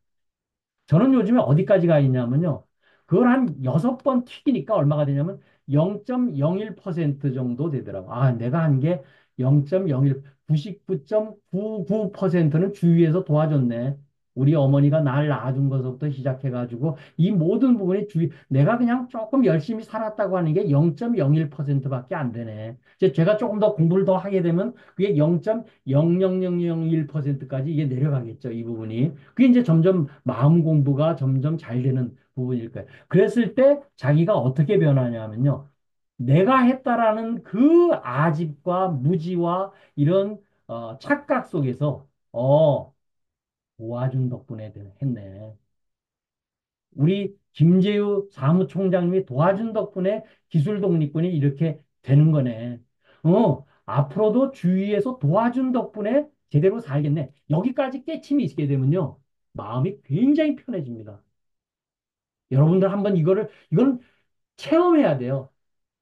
[SPEAKER 1] 저는 요즘에 어디까지 가 있냐면요. 그걸 한 6번 튀기니까 얼마가 되냐면 0.01% 정도 되더라고. 아, 내가 한 게 0.01, 99.99%는 주위에서 도와줬네. 우리 어머니가 날 낳아준 것부터 시작해가지고 이 모든 부분이 내가 그냥 조금 열심히 살았다고 하는 게 0.01%밖에 안 되네. 이제 제가 조금 더 공부를 더 하게 되면 그게 0.00001%까지 이게 내려가겠죠. 이 부분이. 그게 이제 점점 마음 공부가 점점 잘 되는 부분일 거예요. 그랬을 때 자기가 어떻게 변하냐면요. 내가 했다라는 그 아집과 무지와 이런 착각 속에서 도와준 덕분에 했네. 우리 김재우 사무총장님이 도와준 덕분에 기술 독립군이 이렇게 되는 거네. 앞으로도 주위에서 도와준 덕분에 제대로 살겠네. 여기까지 깨침이 있게 되면요. 마음이 굉장히 편해집니다. 여러분들 한번 이건 체험해야 돼요.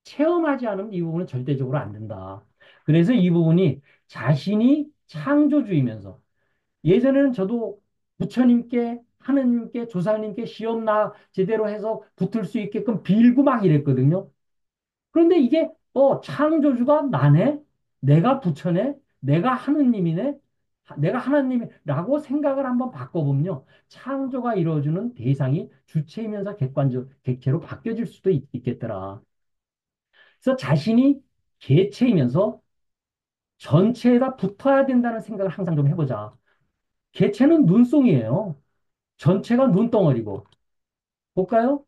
[SPEAKER 1] 체험하지 않으면 이 부분은 절대적으로 안 된다. 그래서 이 부분이 자신이 창조주이면서 예전에는 저도 부처님께 하느님께 조상님께 시험 나 제대로 해서 붙을 수 있게끔 빌고 막 이랬거든요. 그런데 이게 창조주가 나네, 내가 부처네, 내가 하느님이네, 내가 하나님이라고 생각을 한번 바꿔보면요. 창조가 이루어주는 대상이 주체이면서 객체로 바뀌어질 수도 있겠더라. 그래서 자신이 개체이면서 전체에다 붙어야 된다는 생각을 항상 좀 해보자. 개체는 눈송이에요. 전체가 눈덩어리고. 볼까요?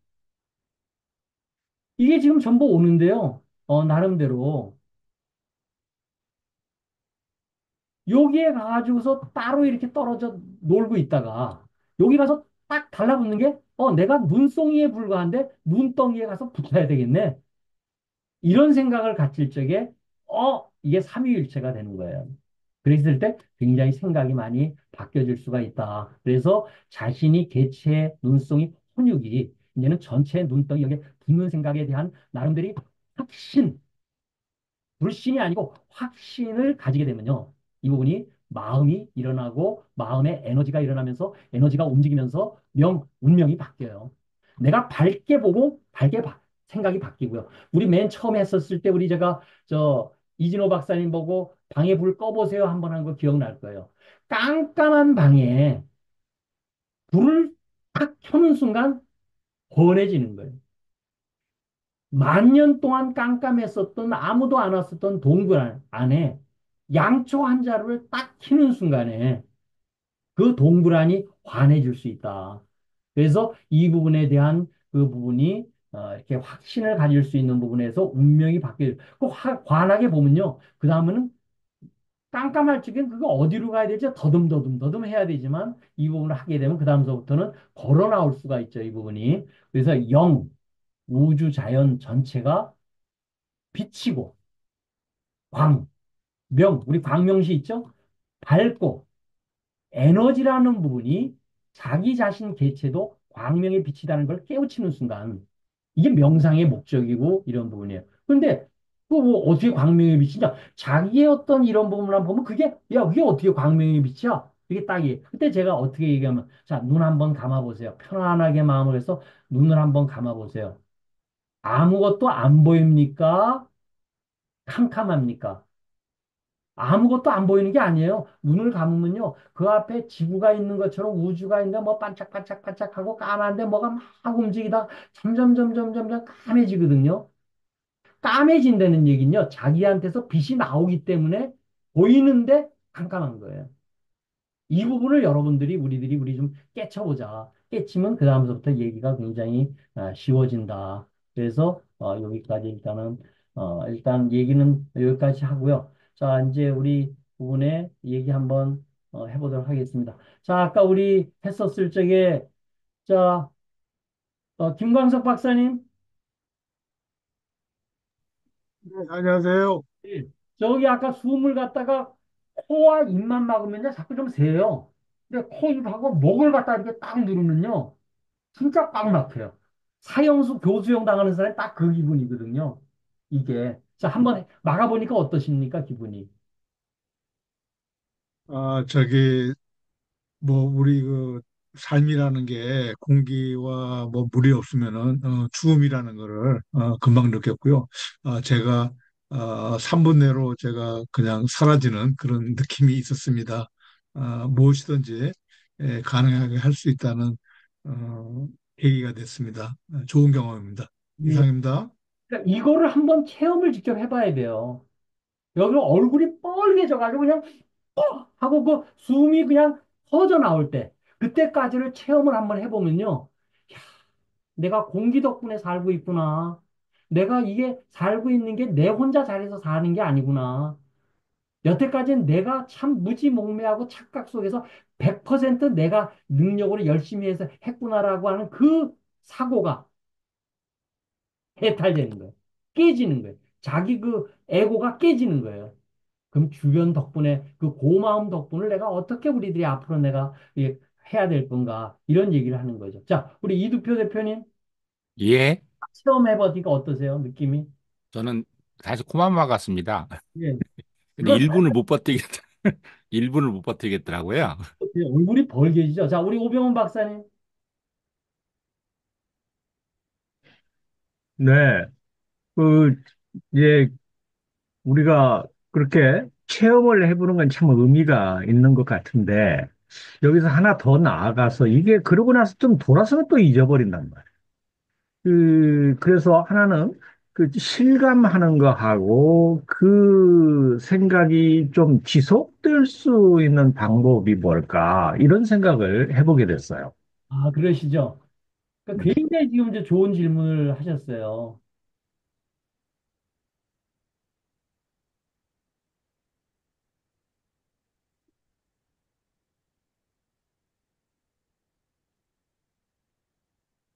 [SPEAKER 1] 이게 지금 전부 오는데요. 나름대로. 여기에 가가지고서 따로 이렇게 떨어져 놀고 있다가, 여기 가서 딱 달라붙는 게, 내가 눈송이에 불과한데 눈덩이에 가서 붙어야 되겠네. 이런 생각을 가질 적에, 이게 삼위일체가 되는 거예요. 그랬을 때 굉장히 생각이 많이 바뀌어질 수가 있다. 그래서 자신이 개체, 눈송이, 혼육이 이제는 전체 눈덩이 여기에 붙는 생각에 대한 나름대로 확신, 불신이 아니고 확신을 가지게 되면요. 이 부분이 마음이 일어나고 마음의 에너지가 일어나면서 에너지가 움직이면서 운명이 바뀌어요. 내가 밝게 보고 생각이 바뀌고요. 우리 맨 처음 했었을 때 우리 제가 이진호 박사님 보고 방에 불 꺼보세요 한번 한 거 기억날 거예요. 깜깜한 방에 불을 탁 켜는 순간 환해지는 거예요. 만년 동안 깜깜했었던 아무도 안 왔었던 동굴 안에 양초 한 자루를 딱 키는 순간에 그 동굴 안이 환해질 수 있다. 그래서 이 부분에 대한 그 부분이 이렇게 확신을 가질 수 있는 부분에서 운명이 바뀌어요. 그 환하게 보면요. 그 다음에는 깜깜할 적엔 그거 어디로 가야 되지? 더듬 해야 되지만 이 부분을 하게 되면 그 다음서부터는 걸어 나올 수가 있죠. 이 부분이. 그래서 우주 자연 전체가 빛이고 우리 광명시 있죠? 밝고 에너지라는 부분이 자기 자신 개체도 광명의 빛이라는 걸 깨우치는 순간 이게 명상의 목적이고 이런 부분이에요. 그런데 그 뭐 어떻게 광명의 빛이냐? 자기의 어떤 이런 부분만 보면 그게 어떻게 광명의 빛이야? 이게 딱이. 그때 제가 어떻게 얘기하면 자, 눈 한번 감아 보세요. 편안하게 마음을 해서 눈을 한번 감아 보세요. 아무것도 안 보입니까? 캄캄합니까? 아무것도 안 보이는 게 아니에요. 눈을 감으면요. 그 앞에 지구가 있는 것처럼 우주가 있는데 뭐 반짝반짝반짝하고 까만데 뭐가 막 움직이다 점점 까매지거든요. 까매진다는 얘기는요. 자기한테서 빛이 나오기 때문에 보이는데 깜깜한 거예요. 이 부분을 우리 좀 깨쳐보자. 깨치면 그 다음부터 얘기가 굉장히 쉬워진다. 그래서 여기까지 일단은 일단 얘기는 여기까지 하고요. 자, 이제 우리 부분에 얘기 한번 해보도록 하겠습니다. 자, 아까 우리 했었을 적에 자, 김광석 박사님,
[SPEAKER 2] 네, 안녕하세요.
[SPEAKER 1] 예. 저기 아까 숨을 갖다가 코와 입만 막으면요 자꾸 좀 새요. 근데 코 입하고 목을 갖다 이렇게 딱 누르면요 진짜 꽉 막혀요. 사형수 교수형 당하는 사람이 딱 그 기분이거든요. 이게 자 한번 막아보니까 어떠십니까 기분이?
[SPEAKER 2] 저기, 우리 삶이라는 게 공기와 물이 없으면은, 죽음이라는 거를, 금방 느꼈고요. 제가, 3분 내로 제가 그냥 사라지는 그런 느낌이 있었습니다. 무엇이든지 가능하게 할 수 있다는, 계기가 됐습니다. 좋은 경험입니다.
[SPEAKER 1] 예.
[SPEAKER 2] 이상입니다.
[SPEAKER 1] 그러니까 이거를 한번 체험을 직접 해봐야 돼요. 여기 얼굴이 빨개져가지고 그냥 하고 그 숨이 그냥 터져 나올 때 그때까지를 체험을 한번 해보면요. 내가 공기 덕분에 살고 있구나. 내가 이게 살고 있는 게 내 혼자 잘해서 사는 게 아니구나. 여태까지는 내가 참 무지몽매하고 착각 속에서 100% 내가 능력으로 열심히 해서 했구나라고 하는 그 사고가 해탈되는 거예요. 깨지는 거예요. 자기 그 에고가 깨지는 거예요. 그럼 주변 덕분에 그 고마움 덕분을 내가 어떻게 우리들이 앞으로 내가 해야 될 건가 이런 얘기를 하는 거죠. 자, 우리 이두표 대표님
[SPEAKER 3] 예,
[SPEAKER 1] 체험해보니까 어떠세요? 느낌이?
[SPEAKER 3] 저는 사실 코만 막았습니다.
[SPEAKER 1] 예.
[SPEAKER 3] 근데
[SPEAKER 1] 이거
[SPEAKER 3] 1분을 못 버티겠, 1분을 못 버티겠더라고요.
[SPEAKER 1] 얼굴이 벌개지죠. 자, 우리 오병훈 박사님.
[SPEAKER 4] 네, 그, 이제 우리가 그렇게 체험을 해보는 건 참 의미가 있는 것 같은데, 여기서 하나 더 나아가서 이게 그러고 나서 좀 돌아서면 또 잊어버린단 말이에요. 그래서 하나는 그 실감하는 거하고 그 생각이 좀 지속될 수 있는 방법이 뭘까, 이런 생각을 해보게 됐어요.
[SPEAKER 1] 아, 그러시죠. 그러니까 굉장히 지금 이제 좋은 질문을 하셨어요.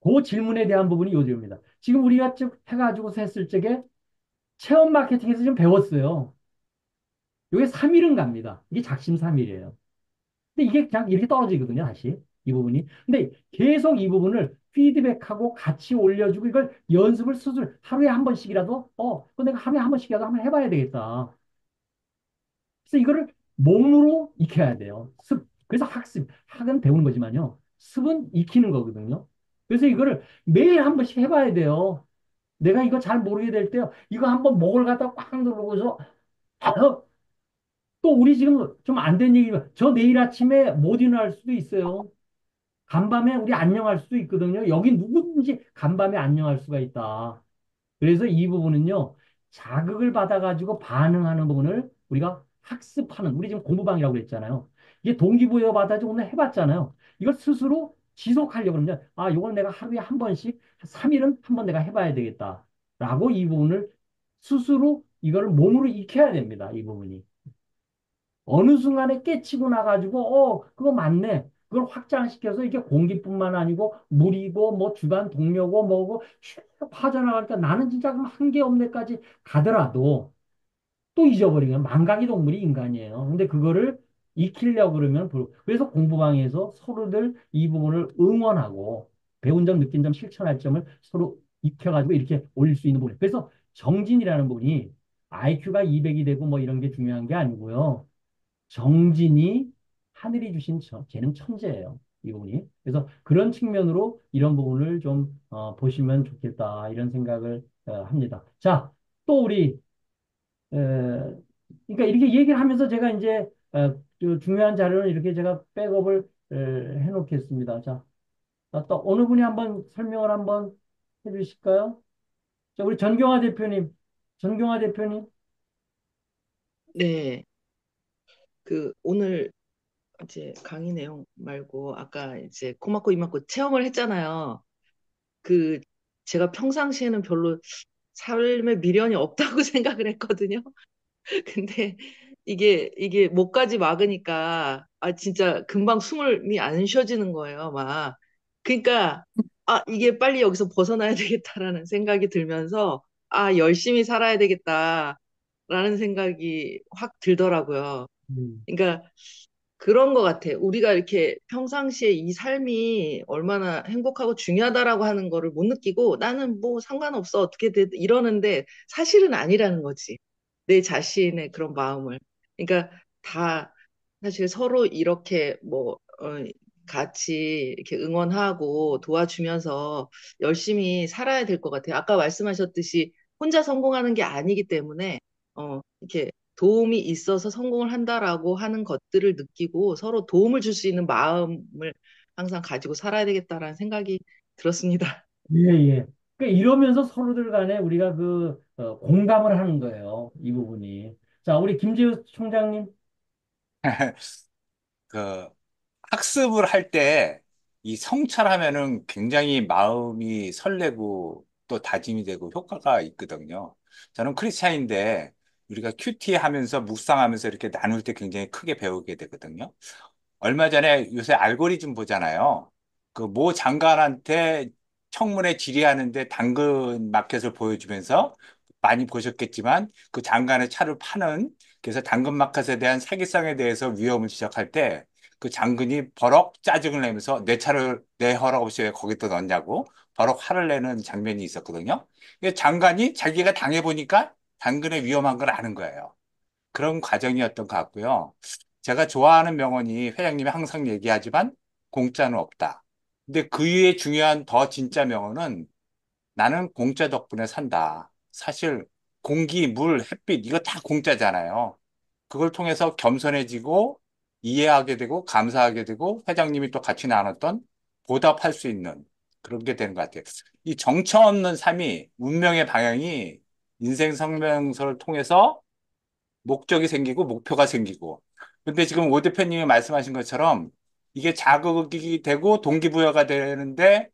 [SPEAKER 1] 그 질문에 대한 부분이 요지입니다. 지금 우리가 쭉 해가지고 했을 적에 체험 마케팅에서 좀 배웠어요. 이게 3일은 갑니다. 이게 작심삼일이에요. 근데 이게 그냥 이렇게 떨어지거든요, 다시. 이 부분이. 근데 계속 이 부분을 피드백하고 같이 올려주고 이걸 연습을 스스로 하루에 한 번씩이라도, 그거 내가 하루에 한 번씩이라도 한번 해봐야 되겠다. 그래서 이거를 몸으로 익혀야 돼요. 그래서 학습. 학은 배우는 거지만요. 습은 익히는 거거든요. 그래서 이거를 매일 한 번씩 해봐야 돼요. 내가 이거 잘 모르게 될 때요. 이거 한번 목을 갖다 꽉 누르고서 또 우리 지금 좀 안 된 얘기지만 저 내일 아침에 못 일어날 수도 있어요. 간밤에 우리 안녕할 수도 있거든요. 여기 누구든지 간밤에 안녕할 수가 있다. 그래서 이 부분은요, 자극을 받아가지고 반응하는 부분을 우리가 학습하는, 우리 지금 공부방이라고 그랬잖아요. 이게 동기부여 받아가지고 오늘 해봤잖아요. 이걸 스스로 지속하려고 그러면, 아, 요걸 내가 하루에 한 번씩, 3일은 한 번 내가 해봐야 되겠다. 라고 이 부분을 스스로 이거를 몸으로 익혀야 됩니다. 이 부분이. 어느 순간에 깨치고 나가지고, 그거 맞네. 그걸 확장시켜서 이게 공기뿐만 아니고 물이고 뭐 주변 동료고 뭐고 쭉 빠져나가니까 나는 진짜 그럼 한계 없네까지 가더라도 또 잊어버리면 망각의 동물이 인간이에요. 근데 그거를 익히려고 그러면 그래서 공부방에서 서로들 이 부분을 응원하고 배운 점, 느낀 점, 실천할 점을 서로 익혀가지고 이렇게 올릴 수 있는 부분. 그래서 정진이라는 분이 IQ가 200이 되고 뭐 이런 게 중요한 게 아니고요. 정진이 하늘이 주신 재능 천재예요. 이 부분이. 그래서 그런 측면으로 이런 부분을 좀 보시면 좋겠다. 이런 생각을 합니다. 자, 또 우리 그러니까 이렇게 얘기를 하면서 제가 이제 그 중요한 자료는 이렇게 제가 백업을 해놓겠습니다. 자, 또 어느 분이 한번 설명을 한번 해주실까요? 자, 우리 전경화 대표님, 전경화 대표님.
[SPEAKER 5] 네, 오늘 이제 강의 내용 말고 아까 이제 코 막고 입 막고 체험을 했잖아요. 그 제가 평상시에는 별로 삶에 미련이 없다고 생각을 했거든요. 근데 이게 목까지 막으니까 아 진짜 금방 숨이 안 쉬어지는 거예요, 막. 그러니까 아 이게 빨리 여기서 벗어나야 되겠다라는 생각이 들면서 아 열심히 살아야 되겠다라는 생각이 확 들더라고요.
[SPEAKER 1] 음.
[SPEAKER 5] 그러니까 그런 것 같아. 우리가 이렇게 평상시에 이 삶이 얼마나 행복하고 중요하다라고 하는 거를 못 느끼고 나는 뭐 상관없어 어떻게 돼 이러는데 사실은 아니라는 거지. 내 자신의 그런 마음을. 그러니까 다 사실 서로 이렇게 뭐 같이 이렇게 응원하고 도와주면서 열심히 살아야 될 것 같아요. 아까 말씀하셨듯이 혼자 성공하는 게 아니기 때문에 이렇게 도움이 있어서 성공을 한다라고 하는 것들을 느끼고 서로 도움을 줄 수 있는 마음을 항상 가지고 살아야 되겠다라는 생각이 들었습니다.
[SPEAKER 1] 예, 예. 그러니까 이러면서 서로들 간에 우리가 공감을 하는 거예요. 이 부분이. 자, 우리 김재우 총장님.
[SPEAKER 6] 그 학습을 할 때 이 성찰하면은 굉장히 마음이 설레고 또 다짐이 되고 효과가 있거든요. 저는 크리스찬인데 우리가 큐티 하면서 묵상하면서 이렇게 나눌 때 굉장히 크게 배우게 되거든요. 얼마 전에 요새 알고리즘 보잖아요. 그 모 장관한테 청문회 질의하는데 당근 마켓을 보여주면서 많이 보셨겠지만 그 장관의 차를 파는 그래서 당근 마켓에 대한 사기성에 대해서 위험을 지적할 때 그 장군이 버럭 짜증을 내면서 내 차를 내 허락 없이 왜 거기다 넣냐고 버럭 화를 내는 장면이 있었거든요. 이 장관이 자기가 당해보니까 당근의 위험한 걸 아는 거예요. 그런 과정이었던 것 같고요. 제가 좋아하는 명언이 회장님이 항상 얘기하지만 공짜는 없다. 근데 그 위에 중요한 더 진짜 명언은 나는 공짜 덕분에 산다. 사실 공기, 물, 햇빛 이거 다 공짜잖아요. 그걸 통해서 겸손해지고 이해하게 되고 감사하게 되고 회장님이 또 같이 나눴던 보답할 수 있는 그런 게 되는 것 같아요. 이 정처 없는 삶이 운명의 방향이 인생 성명서를 통해서 목적이 생기고 목표가 생기고. 근데 지금 오 대표님이 말씀하신 것처럼 이게 자극이 되고 동기부여가 되는데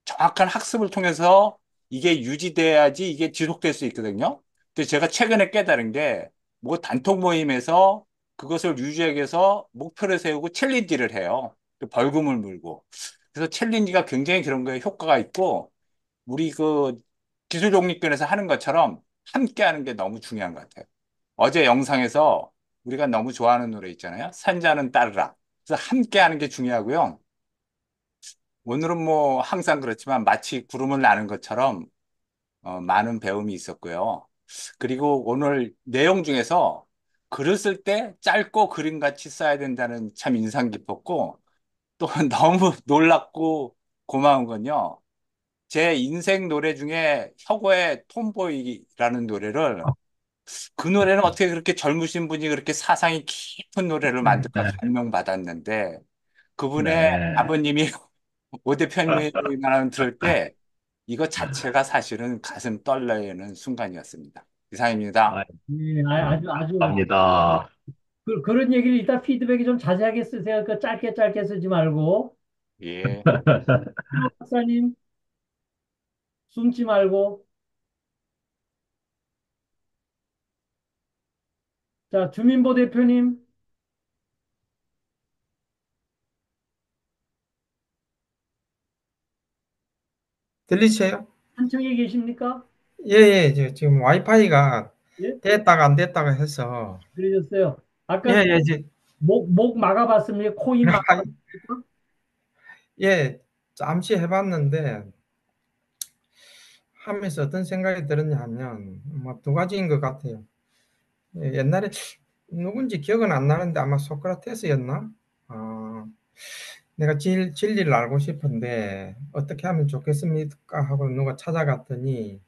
[SPEAKER 6] 정확한 학습을 통해서 이게 유지돼야지 이게 지속될 수 있거든요. 근데 제가 최근에 깨달은 게 뭐 단톡 모임에서 그것을 유지하기 위해서 목표를 세우고 챌린지를 해요. 벌금을 물고. 그래서 챌린지가 굉장히 그런 거에 효과가 있고 우리 그 기술 독립군에서 하는 것처럼 함께 하는 게 너무 중요한 것 같아요. 어제 영상에서 우리가 너무 좋아하는 노래 있잖아요. 산자는 따르라. 그래서 함께 하는 게 중요하고요. 오늘은 뭐 항상 그렇지만 마치 구름을 나는 것처럼 많은 배움이 있었고요. 그리고 오늘 내용 중에서 글을 쓸 때 짧고 그림같이 써야 된다는 참 인상 깊었고 또 너무 놀랍고 고마운 건요. 제 인생 노래 중에 혁오의 톰보이라는 노래를 그 노래는 어떻게 그렇게 젊으신 분이 그렇게 사상이 깊은 노래를 만들까
[SPEAKER 4] 네,
[SPEAKER 6] 감명받았는데 그분의
[SPEAKER 4] 네.
[SPEAKER 6] 아버님이 오 대표님의 말을 들을 때 이거 자체가 사실은 가슴 떨리는 순간이었습니다. 이상입니다.
[SPEAKER 4] 아,
[SPEAKER 1] 예, 아주
[SPEAKER 4] 감사합니다.
[SPEAKER 1] 그런 얘기를 이따 피드백이 좀 자세하게 쓰세요. 그 짧게 짧게 쓰지 말고.
[SPEAKER 6] 예.
[SPEAKER 1] 조 박사님, 숨지 말고. 자, 주민보 대표님,
[SPEAKER 7] 들리세요?
[SPEAKER 1] 한청에 계십니까?
[SPEAKER 7] 예, 예, 지금 와이파이가
[SPEAKER 1] 예?
[SPEAKER 7] 됐다가 안 됐다가 해서.
[SPEAKER 1] 들으셨어요?
[SPEAKER 7] 예,
[SPEAKER 1] 아까
[SPEAKER 7] 예,
[SPEAKER 1] 목 막아봤습니까? 코 입 막아봤습니까?
[SPEAKER 7] 예, 잠시 해봤는데 하면서 어떤 생각이 들었냐 하면 뭐 두 가지인 것 같아요. 예, 옛날에 누군지 기억은 안 나는데 아마 소크라테스였나? 어, 내가 진리를 알고 싶은데 어떻게 하면 좋겠습니까? 하고 누가 찾아갔더니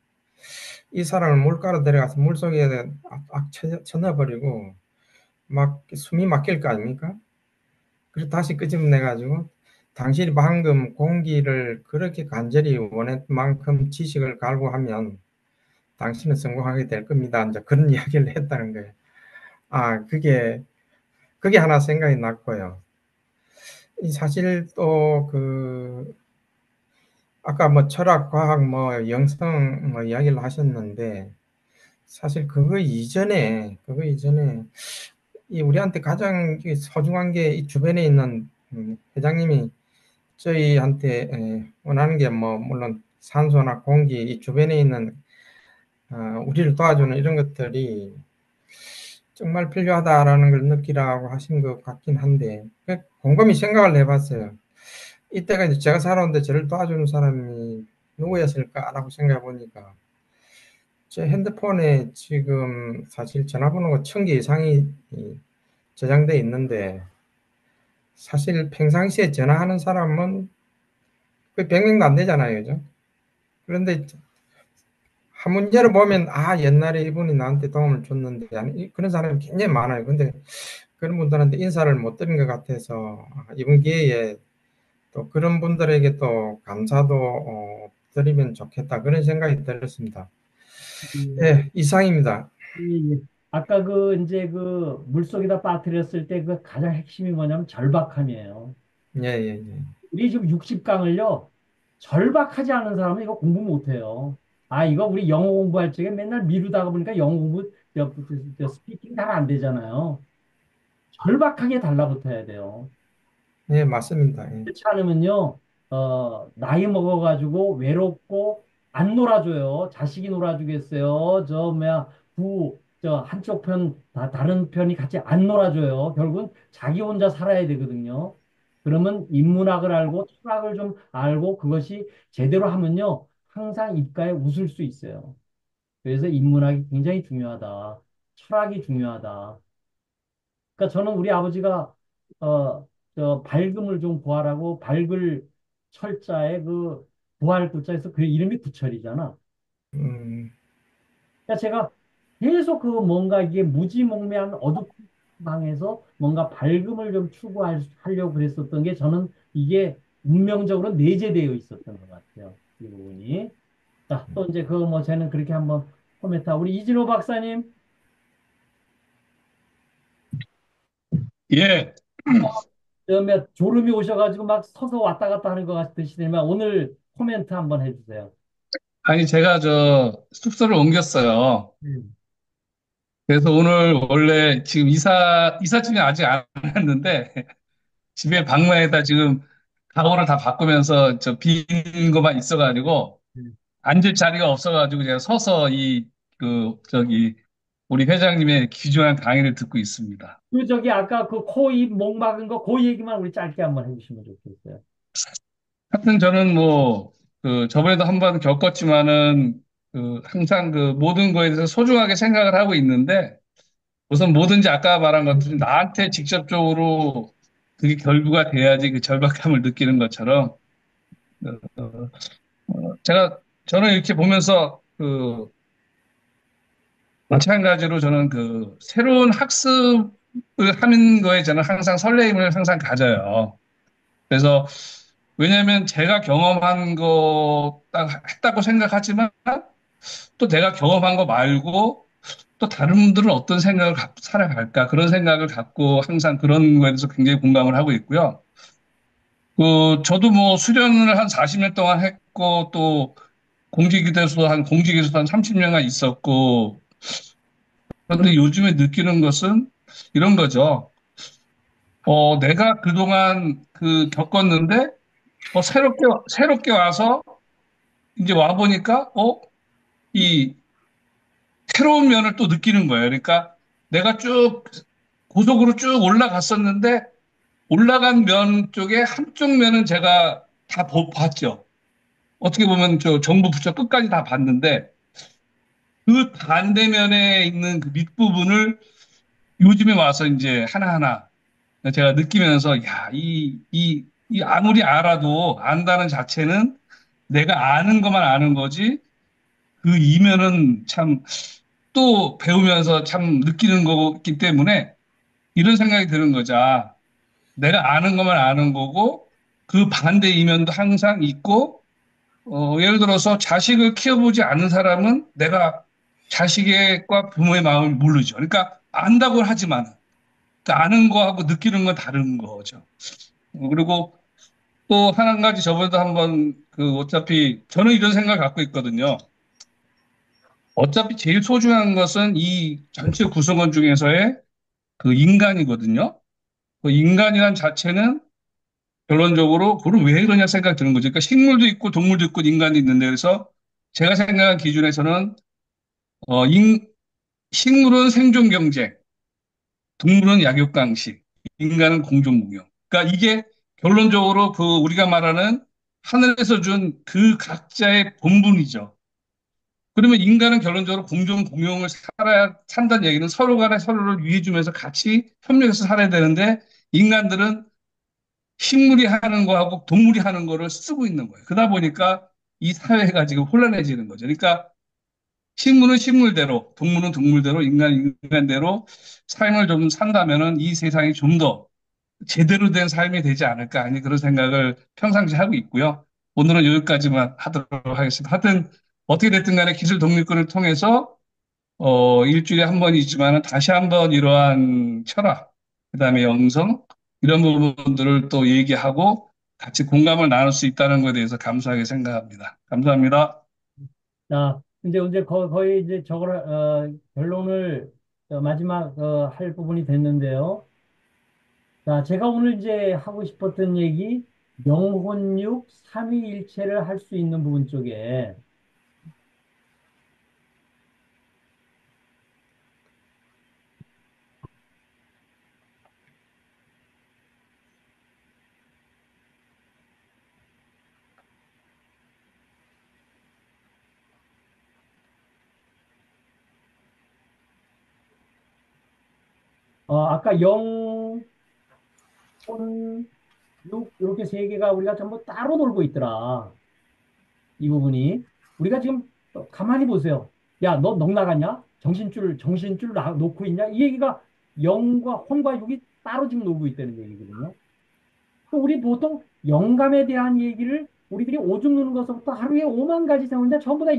[SPEAKER 7] 이 사람을 물가로 데려가서 물속에 쳐넣어버리고 막 숨이 막힐 거 아닙니까? 그래서 다시 끄집어내 가지고 당신이 방금 공기를 그렇게 간절히 원했던 만큼 지식을 갈구하면 당신은 성공하게 될 겁니다. 이제 그런 이야기를 했다는 거예요. 아, 그게 하나 생각이 났고요. 이 사실 또 아까 뭐 철학, 과학, 뭐 영성 뭐 이야기를 하셨는데 사실 그거 이전에 이 우리한테 가장 이 소중한 게 이 주변에 있는 회장님이 저희한테 원하는 게 뭐 물론 산소나 공기 이 주변에 있는 우리를 도와주는 이런 것들이 정말 필요하다라는 걸 느끼라고 하신 것 같긴 한데 곰곰이 생각을 해봤어요. 이때가 이제 제가 살아오는데 저를 도와주는 사람이 누구였을까라고 생각해 보니까 제 핸드폰에 지금 사실 전화번호가 1000개 이상이 저장돼 있는데 사실 평상시에 전화하는 사람은 거의 100명도 안 되잖아요. 그죠? 그런데 한 문제를 보면 옛날에 이분이 나한테 도움을 줬는데 그런 사람이 굉장히 많아요. 근데 그런 분들한테 인사를 못 드린 것 같아서 이번 기회에 또 그런 분들에게 또 감사도 드리면 좋겠다 그런 생각이 들었습니다.
[SPEAKER 1] 예,
[SPEAKER 7] 네, 이상입니다.
[SPEAKER 1] 예, 예. 아까 이제 물속에다 빠뜨렸을 때 그 가장 핵심이 뭐냐면 절박함이에요.
[SPEAKER 7] 예, 예, 예.
[SPEAKER 1] 우리 지금 60강을요, 절박하지 않은 사람은 이거 공부 못해요. 이거 우리 영어 공부할 적에 맨날 미루다가 보니까 영어 공부, 스피킹 잘 안 되잖아요. 절박하게 달라붙어야 돼요.
[SPEAKER 7] 예, 맞습니다. 예.
[SPEAKER 1] 그렇지 않으면요, 나이 먹어가지고 외롭고 안 놀아줘요. 자식이 놀아주겠어요. 한쪽 다른 편이 같이 안 놀아줘요. 결국은 자기 혼자 살아야 되거든요. 그러면 인문학을 알고 철학을 좀 알고 그것이 제대로 하면요, 항상 입가에 웃을 수 있어요. 그래서 인문학이 굉장히 중요하다. 철학이 중요하다. 그러니까 저는 우리 아버지가 밝음을 좀 구하라고 밝을 철자에 구할 구자에서 그 이름이 구철이잖아.
[SPEAKER 7] 음,
[SPEAKER 1] 그러니까 제가 계속 뭔가 이게 무지몽매한 어두운 방에서 뭔가 밝음을 좀 추구하려고 그랬었던 게 저는 이게 운명적으로 내재되어 있었던 것 같아요. 이 부분이. 자, 또 이제 쟤는 그렇게 한번 코멘트하고 우리 이진호 박사님
[SPEAKER 8] 예,
[SPEAKER 1] 그다음에 졸음이 오셔가지고 막 서서 왔다 갔다 하는 것 같으시지만 오늘 코멘트 한번 해주세요.
[SPEAKER 8] 아니, 제가 숙소를 옮겼어요.
[SPEAKER 1] 음.
[SPEAKER 8] 그래서 오늘 원래 지금 이삿짐이 아직 안 왔는데, 집에 방문에다 지금 가구를 다 바꾸면서 빈 것만 있어가지고,
[SPEAKER 1] 음.
[SPEAKER 8] 앉을 자리가 없어가지고 제가 서서 우리 회장님의 귀중한 강의를 듣고 있습니다.
[SPEAKER 1] 아까 코, 입, 목 막은 거, 그 얘기만 우리 짧게 한번 해주시면 좋겠어요.
[SPEAKER 8] 하여튼 저는 저번에도 한번 겪었지만은, 항상 모든 거에 대해서 소중하게 생각을 하고 있는데, 우선 뭐든지 아까 말한 것들이 나한테 직접적으로 그게 결부가 돼야지 그 절박함을 느끼는 것처럼, 저는 이렇게 보면서 마찬가지로 저는 새로운 학습을 하는 거에 저는 항상 설레임을 항상 가져요. 그래서 왜냐하면 제가 경험한 거 딱 했다고 생각하지만 또 내가 경험한 거 말고 또 다른 분들은 어떤 생각을 갖고 살아갈까 그런 생각을 갖고 항상 그런 거에 대해서 굉장히 공감을 하고 있고요. 저도 뭐 수련을 한 40년 동안 했고 또 공직에서도 한 30년간 있었고 그런데 요즘에 느끼는 것은 이런 거죠. 내가 그동안 겪었는데 새롭게 와서 이제 와 보니까 이 새로운 면을 또 느끼는 거예요. 그러니까 내가 쭉 고속으로 쭉 올라갔었는데 올라간 면 쪽에 한쪽 면은 제가 다 봤죠. 어떻게 보면 정부 부처 끝까지 다 봤는데 그 반대면에 있는 그 밑부분을 요즘에 와서 이제 하나하나 제가 느끼면서 야, 이 아무리 알아도 안다는 자체는 내가 아는 것만 아는 거지 그 이면은 참 또 배우면서 참 느끼는 거기 때문에 이런 생각이 드는 거죠. 내가 아는 것만 아는 거고 그 반대 이면도 항상 있고 예를 들어서 자식을 키워보지 않은 사람은 내가 자식과 부모의 마음을 모르죠. 그러니까 안다고 하지만 그 아는 거하고 느끼는 건 다른 거죠. 그리고 또 한 가지 저번에도 한번 어차피 저는 이런 생각을 갖고 있거든요. 어차피 제일 소중한 것은 이 전체 구성원 중에서의 그 인간이거든요. 그 인간이란 자체는 결론적으로 그걸 왜 그러냐 생각 드는 거죠. 그러니까 식물도 있고 동물도 있고 인간도 있는데 그래서 제가 생각한 기준에서는 어, 인, 식물은 생존 경쟁, 동물은 약육강식, 인간은 공존무효. 그러니까 이게 결론적으로 우리가 말하는 하늘에서 준 그 각자의 본분이죠. 그러면 인간은 결론적으로 공존 공용을 산다는 얘기는 서로 간에 서로를 위해주면서 같이 협력해서 살아야 되는데 인간들은 식물이 하는 거하고 동물이 하는 거를 쓰고 있는 거예요. 그러다 보니까 이 사회가 지금 혼란해지는 거죠. 그러니까 식물은 식물대로, 동물은 동물대로, 인간은 인간대로 삶을 좀 산다면은 이 세상이 좀 더 제대로 된 삶이 되지 않을까 하는 그런 생각을 평상시 하고 있고요. 오늘은 여기까지만 하도록 하겠습니다. 하여튼 어떻게 됐든 간에 기술 독립군을 통해서 일주일에 한 번이지만 다시 한번 이러한 철학, 그다음에 영성 이런 부분들을 또 얘기하고 같이 공감을 나눌 수 있다는 것에 대해서 감사하게 생각합니다. 감사합니다.
[SPEAKER 1] 자, 이제 거의 이제 결론을 마지막 할 부분이 됐는데요. 자, 제가 오늘 이제 하고 싶었던 얘기, 영혼육 삼위일체를 할 수 있는 부분 쪽에 아까 영, 혼, 육 이렇게 세 개가 우리가 전부 따로 놀고 있더라. 이 부분이 우리가 지금 가만히 보세요. 야, 너 넉나갔냐? 정신줄 놓고 있냐? 이 얘기가 영과 혼과 육이 따로 지금 놀고 있다는 얘기거든요. 또 우리 보통 영감에 대한 얘기를 우리들이 오줌 누는 것부터 하루에 5만 가지 세우는데 전부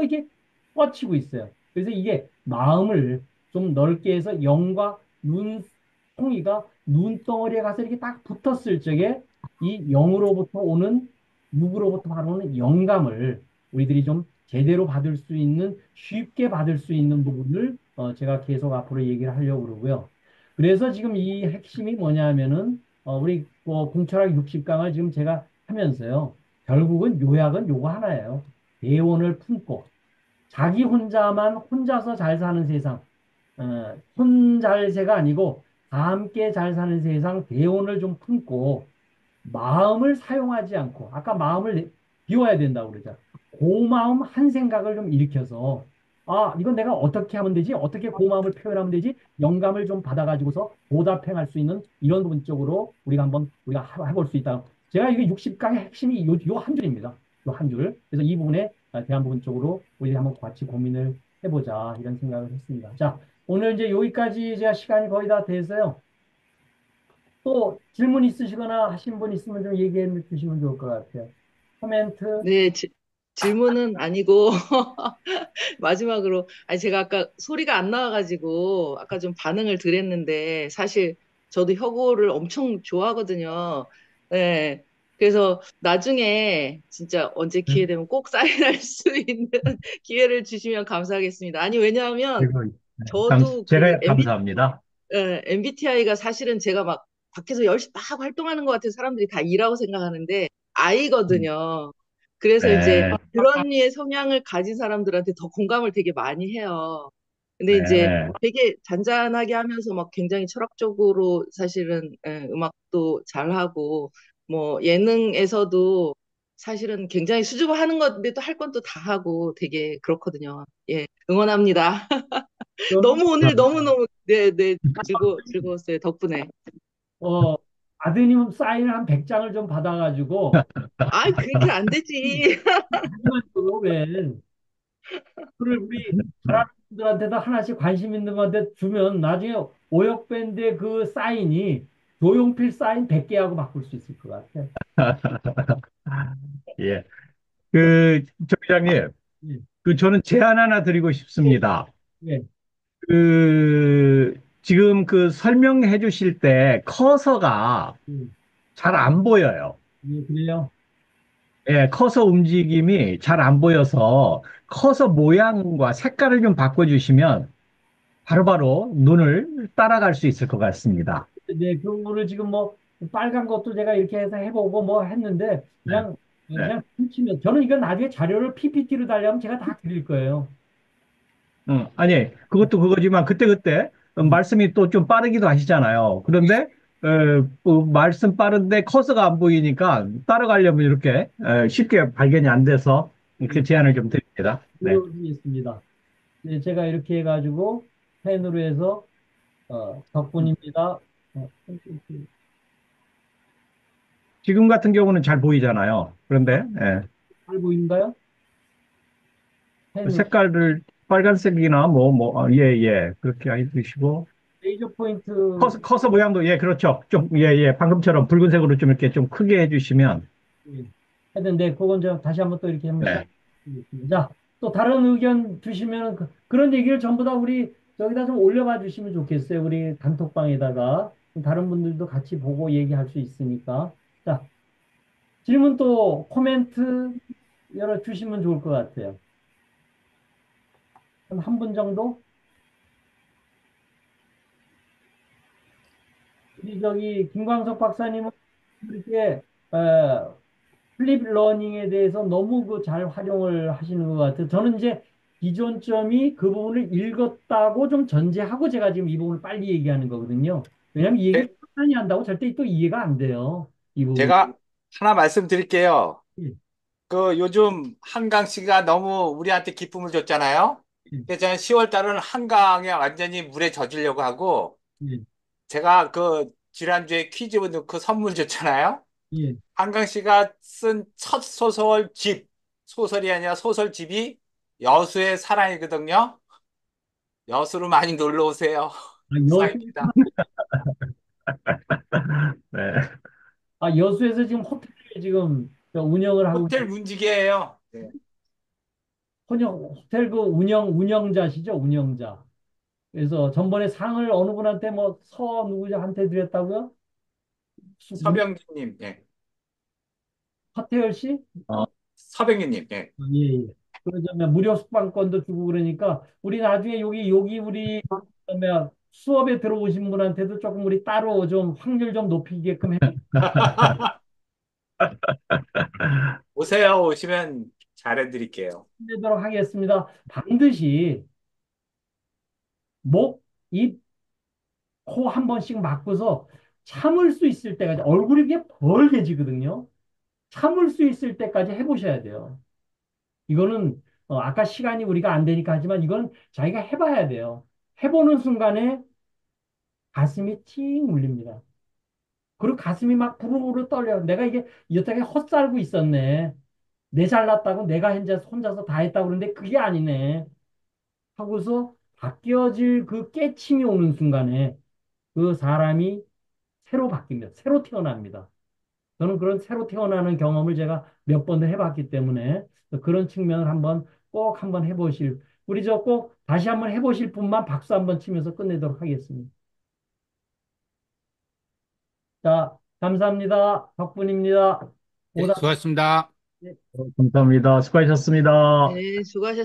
[SPEAKER 1] 이게 뻗치고 있어요. 그래서 이게 마음을 좀 넓게 해서 영과 눈송이가 눈덩어리에 가서 이렇게 딱 붙었을 적에 이 영으로부터 오는 육으로부터 바로오는 영감을 우리들이 좀 제대로 받을 수 있는 쉽게 받을 수 있는 부분을 제가 계속 앞으로 얘기를 하려고 그러고요. 그래서 지금 이 핵심이 뭐냐면은 우리 공철학 60강을 지금 제가 하면서요. 결국은 요약은 요거 하나예요. 대원을 품고 자기 혼자서 잘 사는 세상, 혼잘세가 아니고 다 함께 잘 사는 세상 대원을 좀 품고 마음을 사용하지 않고 아까 마음을 비워야 된다고 그러죠. 고마움 한 생각을 좀 일으켜서 이건 내가 어떻게 하면 되지? 어떻게 고마움을 표현하면 되지? 영감을 좀 받아가지고서 보답행할 수 있는 이런 부분 쪽으로 우리가 해볼 수 있다. 제가 이게 60강의 핵심이 요 한 줄입니다. 요 한 줄. 그래서 이 부분에 대한 부분 쪽으로 우리 한번 같이 고민을 해보자 이런 생각을 했습니다. 자, 오늘 이제 여기까지 제가 시간이 거의 다 돼서요. 또 질문 있으시거나 하신 분 있으면 좀 얘기해 주시면 좋을 것 같아요. 코멘트.
[SPEAKER 5] 네, 질문은 아니고 마지막으로 아니 제가 아까 소리가 안 나와가지고 아까 좀 반응을 드렸는데 사실 저도 혁오를 엄청 좋아하거든요. 네, 그래서 나중에 진짜 언제
[SPEAKER 4] 네.
[SPEAKER 5] 기회 되면 꼭 사인할 수 있는 기회를 주시면 감사하겠습니다. 아니 왜냐하면
[SPEAKER 4] 그리고, 네,
[SPEAKER 5] 저도
[SPEAKER 4] 제가 감사합니다.
[SPEAKER 5] MBTI가 사실은 제가 막 밖에서 열심히 막 활동하는 것 같아서 사람들이 다 E라고 생각하는데 I거든요. 그래서 이제
[SPEAKER 4] 네,
[SPEAKER 5] 그런 류의 성향을 가진 사람들한테 더 공감을 되게 많이 해요. 근데 이제
[SPEAKER 4] 네.
[SPEAKER 5] 되게 잔잔하게 하면서 막 굉장히 철학적으로 사실은 음악도 잘하고 뭐 예능에서도 사실은 굉장히 수줍어 하는 건데 또 할 건 또 다 하고 되게 그렇거든요. 예, 응원합니다.
[SPEAKER 1] 좀,
[SPEAKER 5] 너무 오늘 너무너무 네, 즐거웠어요. 덕분에.
[SPEAKER 1] 어, 아드님 사인을 한 100장을 좀 받아가지고,
[SPEAKER 5] 아, 그렇게 안 되지.
[SPEAKER 1] 하지만 또 왜, 그걸 우리 잘하는 분들한테도 하나씩 관심 있는 건데 주면 나중에 오역밴드의 그 사인이 조용필 사인 100개하고 바꿀 수 있을 것 같아.
[SPEAKER 4] 예.
[SPEAKER 1] 어,
[SPEAKER 4] 조 기장님,
[SPEAKER 1] 예,
[SPEAKER 4] 저는 제안 하나 드리고
[SPEAKER 1] 예,
[SPEAKER 4] 싶습니다.
[SPEAKER 1] 예.
[SPEAKER 4] 지금 설명해 주실 때 커서가
[SPEAKER 1] 음.
[SPEAKER 4] 잘 안 보여요.
[SPEAKER 1] 예, 그래요.
[SPEAKER 4] 예, 커서 움직임이 잘 안 보여서 커서 모양과 색깔을 좀 바꿔주시면 바로바로 눈을 따라갈 수 있을 것 같습니다.
[SPEAKER 1] 네, 그거를 지금 뭐 빨간 것도 제가 이렇게 해서 해보고 뭐 했는데
[SPEAKER 4] 네,
[SPEAKER 1] 그냥
[SPEAKER 4] 네.
[SPEAKER 1] 그냥 훔치면 저는 이건 나중에 자료를 PPT로 달려면 제가 다 드릴 거예요.
[SPEAKER 4] 아니, 그것도 그거지만 그때그때 말씀이 또 좀 빠르기도 하시잖아요. 그런데 말씀 빠른데 커서가 안 보이니까 따라가려면 이렇게 쉽게 발견이 안 돼서 이렇게
[SPEAKER 1] 예,
[SPEAKER 4] 제안을 좀 드립니다. 네.
[SPEAKER 1] 그러겠습니다. 네, 제가 이렇게 해가지고 펜으로 해서 덕분입니다.
[SPEAKER 4] 지금 같은 경우는 잘 보이잖아요. 그런데
[SPEAKER 1] 잘 보이는가요? 펜으로
[SPEAKER 4] 색깔을 빨간색이나 예, 예. 그렇게 해주시고
[SPEAKER 1] 레이저 포인트
[SPEAKER 4] 커서 모양도 예, 그렇죠. 좀 예, 예. 방금처럼 붉은색으로 좀 이렇게 좀 크게 해주시면
[SPEAKER 1] 했는데 그건 저 다시 한번 또 이렇게 한번
[SPEAKER 4] 네.
[SPEAKER 1] 시작하겠습니다. 자, 또 다른 의견 주시면 그런 얘기를 전부 다 우리 여기다 좀 올려봐 주시면 좋겠어요. 우리 단톡방에다가 다른 분들도 같이 보고 얘기할 수 있으니까. 자, 질문 또 코멘트 열어 주시면 좋을 것 같아요. 한 분 정도? 우리 저기 김광석 박사님은 이렇게 플립 러닝에 대해서 너무 그 잘 활용을 하시는 것 같아요. 저는 이제 기존 점이 그 부분을 읽었다고 좀 전제하고 제가 지금 이 부분을 빨리 얘기하는 거거든요. 왜냐하면 이 얘기를
[SPEAKER 6] 제-
[SPEAKER 1] 천천히 한다고 절대 또 이해가 안 돼요. 이 부분.
[SPEAKER 6] 제가 하나 말씀드릴게요.
[SPEAKER 1] 예,
[SPEAKER 6] 그 요즘 한강 씨가 너무 우리한테 기쁨을 줬잖아요.
[SPEAKER 1] 예,
[SPEAKER 6] 그래서 저는 10월 달은 한강에 완전히 물에 젖으려고 하고,
[SPEAKER 1] 예,
[SPEAKER 6] 제가 그 지난주에 퀴즈 넣고 선물 줬잖아요.
[SPEAKER 1] 예.
[SPEAKER 6] 한강 씨가 쓴 첫 소설 집, 소설이 아니라 소설집이 여수의 사랑이거든요. 여수로 많이 놀러 오세요.
[SPEAKER 1] 여수,
[SPEAKER 6] 쌓입니다.
[SPEAKER 4] 네.
[SPEAKER 1] 여수에서 지금 호텔 지금 저 운영을 하고
[SPEAKER 6] 호텔 문지기예요. 네.
[SPEAKER 1] 호텔 그 운영자시죠, 운영자. 그래서 전번에 상을 어느 분한테 뭐 누구한테 드렸다고요?
[SPEAKER 6] 서병진님, 예.
[SPEAKER 1] 허태열 씨?
[SPEAKER 6] 서병진님, 예.
[SPEAKER 1] 예, 예. 그러자면 무료 숙박권도 주고 그러니까 우리 나중에 여기 우리 그러면 수업에 들어오신 분한테도 조금 우리 따로 좀 확률 좀 높이게끔
[SPEAKER 6] 오세요. 오시면 잘해드릴게요.
[SPEAKER 1] 해내도록 하겠습니다. 반드시 목, 입, 코 한 번씩 막고서 참을 수 있을 때까지 얼굴이 이게 벌게지거든요. 참을 수 있을 때까지 해보셔야 돼요. 이거는 아까 시간이 우리가 안 되니까 하지만 이건 자기가 해봐야 돼요. 해보는 순간에 가슴이 틱 울립니다. 그리고 가슴이 막 부르르 떨려요. 내가 이게 여태까지 헛살고 있었네. 내 잘났다고 내가 혼자서 다 했다고 그러는데 그게 아니네. 하고서 바뀌어질 그 깨침이 오는 순간에 그 사람이 새로 바뀝니다. 새로 태어납니다. 저는 그런 새로 태어나는 경험을 제가 몇 번을 해봤기 때문에 그런 측면을 꼭 한번 해보실, 우리 저 꼭 다시 한번 해보실 분만 박수 한번 치면서 끝내도록 하겠습니다. 자, 감사합니다. 덕분입니다.
[SPEAKER 3] 네,
[SPEAKER 1] 오다.
[SPEAKER 3] 수고하셨습니다.
[SPEAKER 4] 감사합니다. 수고하셨습니다.
[SPEAKER 5] 네, 수고하셨습니다.